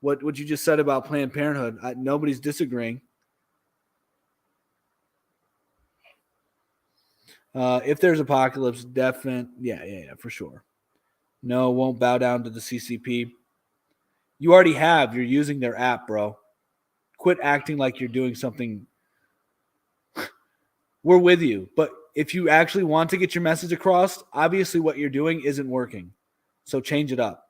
[SPEAKER 5] What you just said about Planned Parenthood. Nobody's disagreeing. If there's apocalypse, definite. Yeah, for sure. No, won't bow down to the CCP. You already have. You're using their app, bro. Quit acting like you're doing something. We're with you. But if you actually want to get your message across, obviously what you're doing isn't working. So change it up.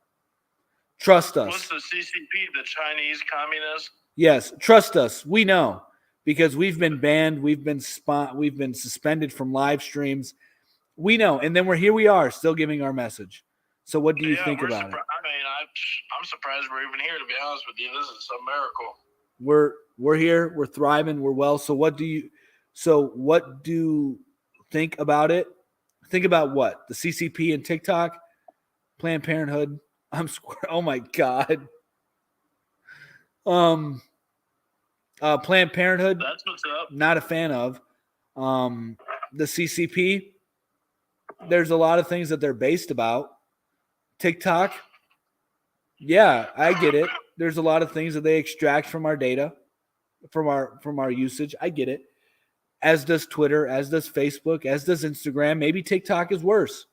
[SPEAKER 5] Trust us.
[SPEAKER 4] What's the CCP, the Chinese communists?
[SPEAKER 5] Yes, trust us. We know because we've been banned. We've been suspended from live streams. We know. And then we are still giving our message. So what do you think about it? I
[SPEAKER 4] mean, I'm surprised we're even here, to be honest with you. This is a miracle.
[SPEAKER 5] We're here. We're thriving. We're well. So what do you think about it? Think about what? The CCP and TikTok? Planned Parenthood. I'm square. Oh my God. Planned Parenthood.
[SPEAKER 4] That's what's up.
[SPEAKER 5] Not a fan of. The CCP. There's a lot of things that they're based about. TikTok. Yeah, I get it. There's a lot of things that they extract from our data, from our usage. I get it. As does Twitter, as does Facebook, as does Instagram. Maybe TikTok is worse.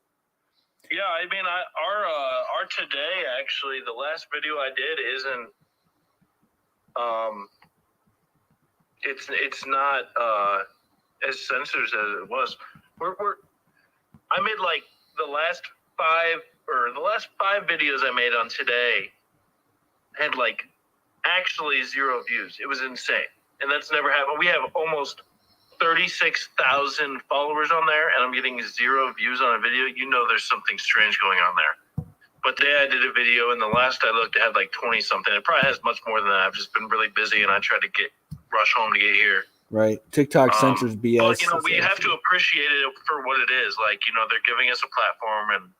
[SPEAKER 4] Yeah, I mean, our today, actually, the last video I did isn't. It's not as censored as it was. I made like the last five videos I made on today had like actually 0 views. It was insane, and that's never happened. We have almost 36,000 followers on there, and I'm getting 0 views on a video. You know, there's something strange going on there. But today I did a video, and the last I looked, it had like 20 something. It probably has much more than that. I've just been really busy, and I tried to rush home to get here.
[SPEAKER 5] Right. TikTok censors BS.
[SPEAKER 4] But, you know, we have to appreciate it for what it is. Like, you know, they're giving us a platform, and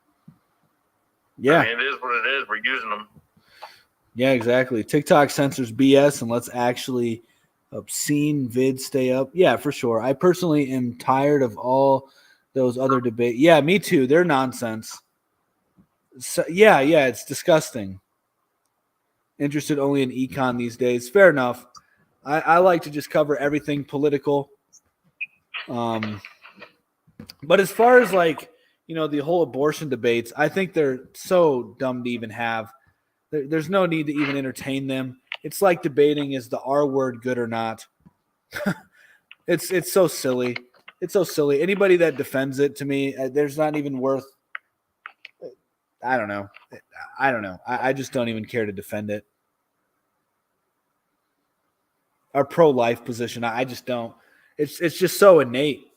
[SPEAKER 5] yeah,
[SPEAKER 4] I mean, it is what it is. We're using them.
[SPEAKER 5] Yeah, exactly. TikTok censors BS, and let's actually obscene vids stay up. Yeah, for sure. I personally am tired of all those other debates. Yeah, me too. They're nonsense. So, yeah, it's disgusting. Interested only in econ these days. Fair enough. I like to just cover everything political. But as far as like, you know, the whole abortion debates, I think they're so dumb to even have. There's no need to even entertain them. It's like debating, is the R word good or not? It's so silly. It's so silly. Anybody that defends it, to me, there's not even worth. I don't know. I just don't even care to defend it. Our pro-life position, I just don't. It's just so innate.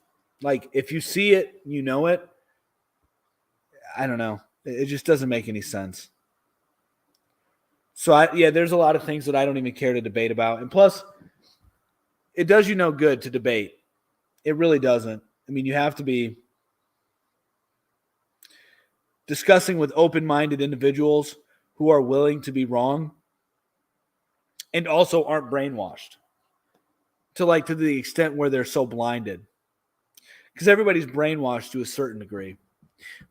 [SPEAKER 5] Like, if you see it, you know it. I don't know. It just doesn't make any sense. So, there's a lot of things that I don't even care to debate about. And plus, it does you no good to debate. It really doesn't. I mean, you have to be discussing with open-minded individuals who are willing to be wrong and also aren't brainwashed to the extent where they're so blinded. Because everybody's brainwashed to a certain degree.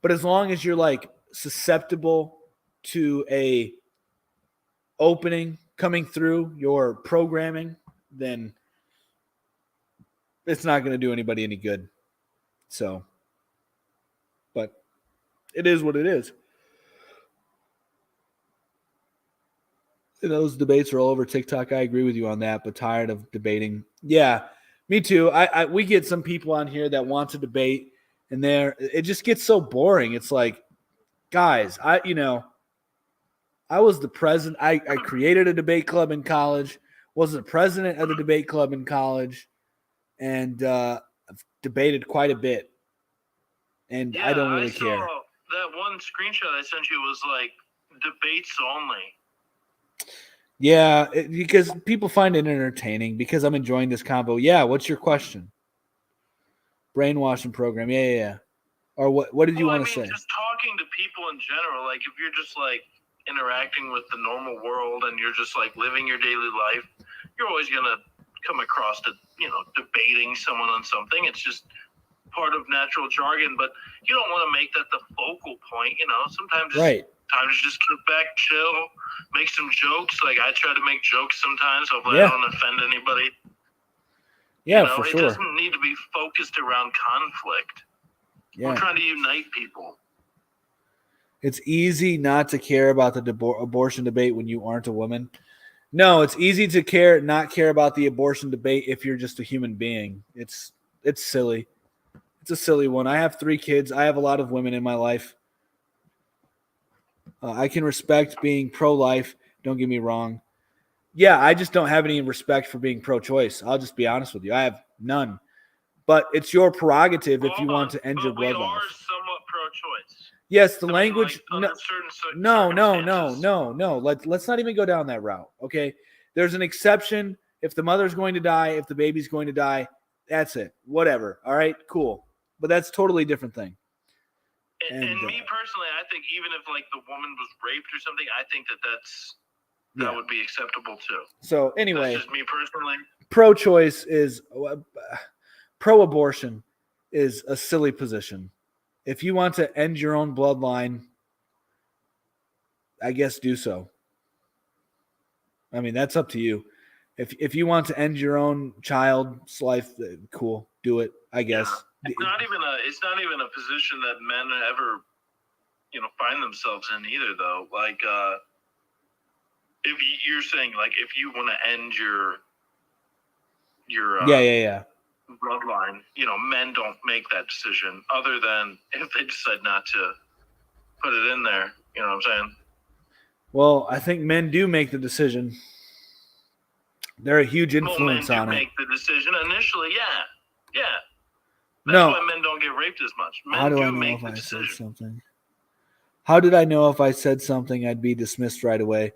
[SPEAKER 5] But as long as you're like susceptible to a opening coming through your programming, then it's not going to do anybody any good. So, but it is what it is. And those debates are all over TikTok. I agree with you on that, but tired of debating. Yeah, me too. We get some people on here that want to debate, and it just gets so boring. It's like, guys, I was the president. I created a debate club in college, was the president of the debate club in college, and I've debated quite a bit. And I don't really care.
[SPEAKER 4] That one screenshot I sent you was like debates only.
[SPEAKER 5] Yeah, because people find it entertaining because I'm enjoying this convo. Yeah, what's your question? Brainwashing program. Yeah. Or what did you want to say?
[SPEAKER 4] Just talking to people in general. Like, if you're just like interacting with the normal world and you're just like living your daily life, you're always gonna come across debating someone on something. It's just part of natural jargon, but you don't want to make that the focal point. Sometimes
[SPEAKER 5] right.
[SPEAKER 4] Sometimes just get back, chill, make some jokes. Like, I try to make jokes sometimes, hopefully I don't offend anybody.
[SPEAKER 5] Yeah, for sure.
[SPEAKER 4] It doesn't need to be focused around conflict. Yeah. We're trying to unite people.
[SPEAKER 5] It's easy not to care about the abortion debate when you aren't a woman. No, it's easy to not care about the abortion debate if you're just a human being. It's silly. It's a silly one. I have 3 kids. I have a lot of women in my life. I can respect being pro-life. Don't get me wrong. Yeah, I just don't have any respect for being pro-choice. I'll just be honest with you. I have none. But it's your prerogative if you want to end your bloodline.
[SPEAKER 4] We are somewhat pro-choice.
[SPEAKER 5] Yes, the language. No. Let's not even go down that route. Okay, there's an exception. If the mother's going to die, if the baby's going to die, that's it. Whatever. All right, cool. But that's a totally different thing.
[SPEAKER 4] And me personally, I think even if like the woman was raped or something, I think that would be acceptable too.
[SPEAKER 5] So anyway,
[SPEAKER 4] that's just me personally.
[SPEAKER 5] Pro-choice is pro-abortion is a silly position. If you want to end your own bloodline, I guess do so. I mean, that's up to you. If you want to end your own child's life, cool, do it. I guess.
[SPEAKER 4] Yeah. It's not even a position that men ever find themselves in either, though. Like, if you're saying, like, if you want to end your bloodline, men don't make that decision other than if they decide not to put it in there. You know what I'm saying?
[SPEAKER 5] Well, I think men do make the decision. They're a huge influence
[SPEAKER 4] men
[SPEAKER 5] on
[SPEAKER 4] do
[SPEAKER 5] it.
[SPEAKER 4] Make the decision initially, yeah. That's
[SPEAKER 5] No.
[SPEAKER 4] why men don't get raped as much. Men
[SPEAKER 5] How do
[SPEAKER 4] do
[SPEAKER 5] I know
[SPEAKER 4] make
[SPEAKER 5] if
[SPEAKER 4] the
[SPEAKER 5] I
[SPEAKER 4] decision.
[SPEAKER 5] said something? How did I know if I said something I'd be dismissed right away?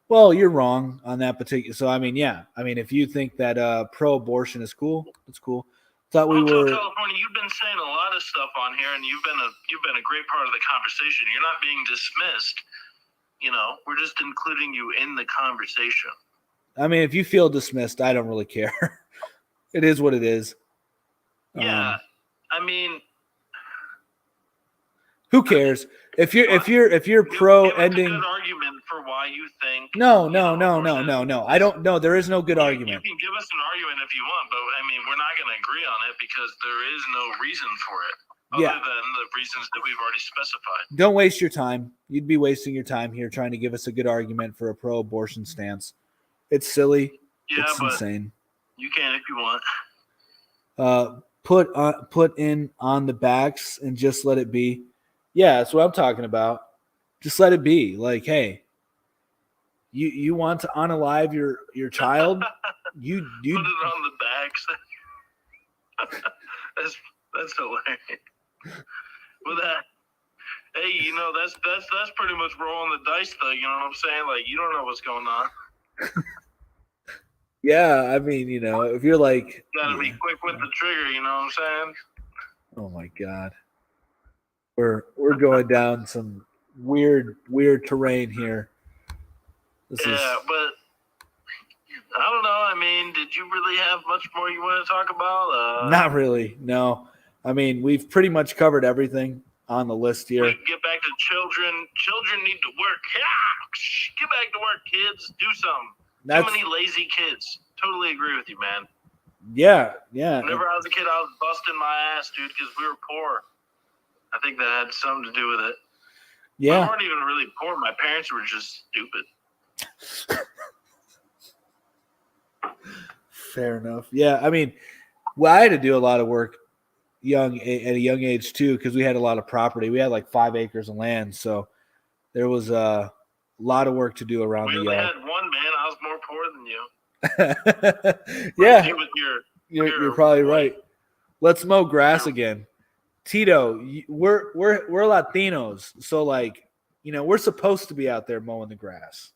[SPEAKER 5] Well, you're wrong on that particular. So, I mean, yeah. I mean, if you think that pro-abortion is cool, that's cool. Thought we were.
[SPEAKER 4] California, you've been saying a lot of stuff on here, and you've been a great part of the conversation. You're not being dismissed. We're just including you in the conversation.
[SPEAKER 5] I mean, if you feel dismissed, I don't really care. It is what it is.
[SPEAKER 4] Yeah, I mean,
[SPEAKER 5] who cares? If you're pro ending,
[SPEAKER 4] a good argument for why you think.
[SPEAKER 5] No. I don't know. There is no good argument.
[SPEAKER 4] You can give us an argument if you want, but I mean, we're not going to agree on it because there is no reason for it other than the reasons that we've already specified.
[SPEAKER 5] Don't waste your time. You'd be wasting your time here trying to give us a good argument for a pro-abortion stance. It's silly.
[SPEAKER 4] Yeah,
[SPEAKER 5] it's insane.
[SPEAKER 4] You can if you want.
[SPEAKER 5] Put in on the backs and just let it be. Yeah, that's what I'm talking about. Just let it be. Like, hey, you want to unalive your child? you
[SPEAKER 4] put it on the backs. that's hilarious. Well, hey, that's pretty much rolling the dice, though. You know what I'm saying? Like, you don't know what's going on.
[SPEAKER 5] Yeah, I mean, if you're like,
[SPEAKER 4] gotta be quick with the trigger. You know what I'm saying?
[SPEAKER 5] Oh my God. We're going down some weird terrain here.
[SPEAKER 4] But I don't know. I mean, did you really have much more you want to talk about?
[SPEAKER 5] Not really. No. I mean, we've pretty much covered everything on the list here.
[SPEAKER 4] We get back to children. Children need to work. Yeah, get back to work, kids. Do something. Too many lazy kids. Totally agree with you, man.
[SPEAKER 5] Yeah.
[SPEAKER 4] Whenever I was a kid, I was busting my ass, dude, because we were poor. I think that had something to do with it.
[SPEAKER 5] Yeah.
[SPEAKER 4] We weren't even really poor. My parents were just stupid.
[SPEAKER 5] Fair enough. Yeah, I mean, I had to do a lot of work at a young age too because we had a lot of property. We had like 5 acres of land, so there was a lot of work to do around the yard.
[SPEAKER 4] We only had one, man. I was more poor than you.
[SPEAKER 5] Yeah,
[SPEAKER 4] you're
[SPEAKER 5] probably right. Let's mow grass again. Tito, we're Latinos, so we're supposed to be out there mowing the grass,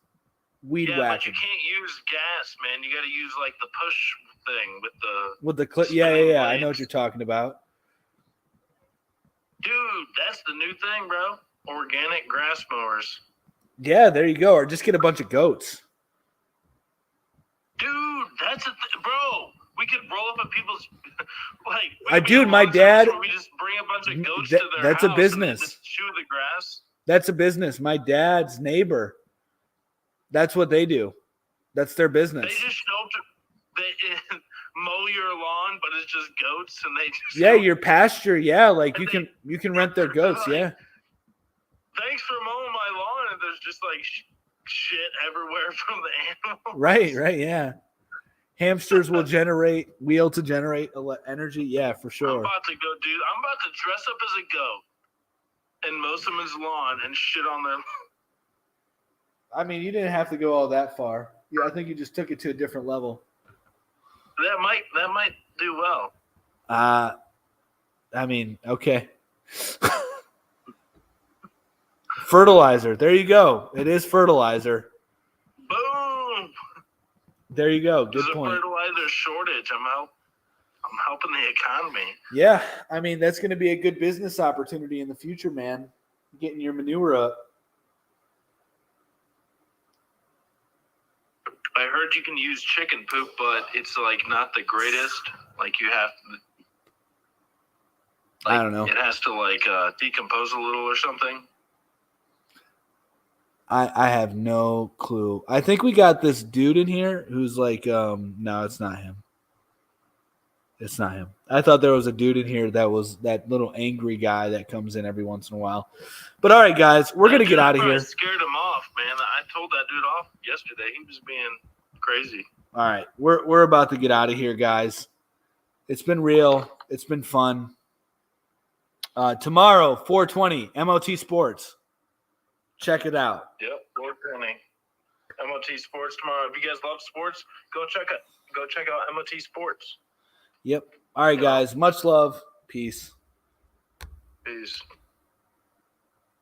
[SPEAKER 5] weed whacking.
[SPEAKER 4] But you can't use gas, man. You got to use like the push thing with the
[SPEAKER 5] clip. Yeah.
[SPEAKER 4] blades.
[SPEAKER 5] I know what you're talking about,
[SPEAKER 4] dude. That's the new thing, bro. Organic grass mowers.
[SPEAKER 5] Yeah, there you go. Or just get a bunch of goats.
[SPEAKER 4] Dude, that's bro. We could roll up at people's
[SPEAKER 5] my dad.
[SPEAKER 4] We just bring a bunch of goats to their
[SPEAKER 5] that's
[SPEAKER 4] house
[SPEAKER 5] a business.
[SPEAKER 4] And just chew the grass.
[SPEAKER 5] That's a business. My dad's neighbor. That's what they do. That's their business.
[SPEAKER 4] They just show up to mow your lawn, but it's just goats, and they just
[SPEAKER 5] your pasture. Yeah, like you can rent their goats. Yeah.
[SPEAKER 4] Thanks for mowing my lawn, and there's just like shit everywhere from the animals.
[SPEAKER 5] Right. Yeah. Hamsters will wheel to generate energy. Yeah, for sure.
[SPEAKER 4] I'm about to go, dude. I'm about to dress up as a goat and mow someone's lawn and shit on their.
[SPEAKER 5] I mean, you didn't have to go all that far. Yeah, I think you just took it to a different level.
[SPEAKER 4] That might do well.
[SPEAKER 5] I mean, okay. Fertilizer. There you go. It is fertilizer.
[SPEAKER 4] Boom.
[SPEAKER 5] There you go. Good
[SPEAKER 4] There's
[SPEAKER 5] point.
[SPEAKER 4] A fertilizer shortage. I'm helping the economy.
[SPEAKER 5] Yeah, I mean that's going to be a good business opportunity in the future, man. Getting your manure up.
[SPEAKER 4] I heard you can use chicken poop, but it's like not the greatest. Like you have to.
[SPEAKER 5] I don't know.
[SPEAKER 4] It has to decompose a little or something.
[SPEAKER 5] I have no clue. I think we got this dude in here who's like, no, it's not him. It's not him. I thought there was a dude in here that was that little angry guy that comes in every once in a while. But all right, guys, we're gonna get out of here.
[SPEAKER 4] Scared him off, man. I told that dude off yesterday. He was being crazy.
[SPEAKER 5] All right, we're about to get out of here, guys. It's been real. It's been fun. Tomorrow, 4:20, MOT Sports. Check it out.
[SPEAKER 4] Yep, 4:20. MOT Sports tomorrow. If you guys love sports, go check out MOT Sports.
[SPEAKER 5] Yep. All right, guys. Much love. Peace.
[SPEAKER 4] Peace.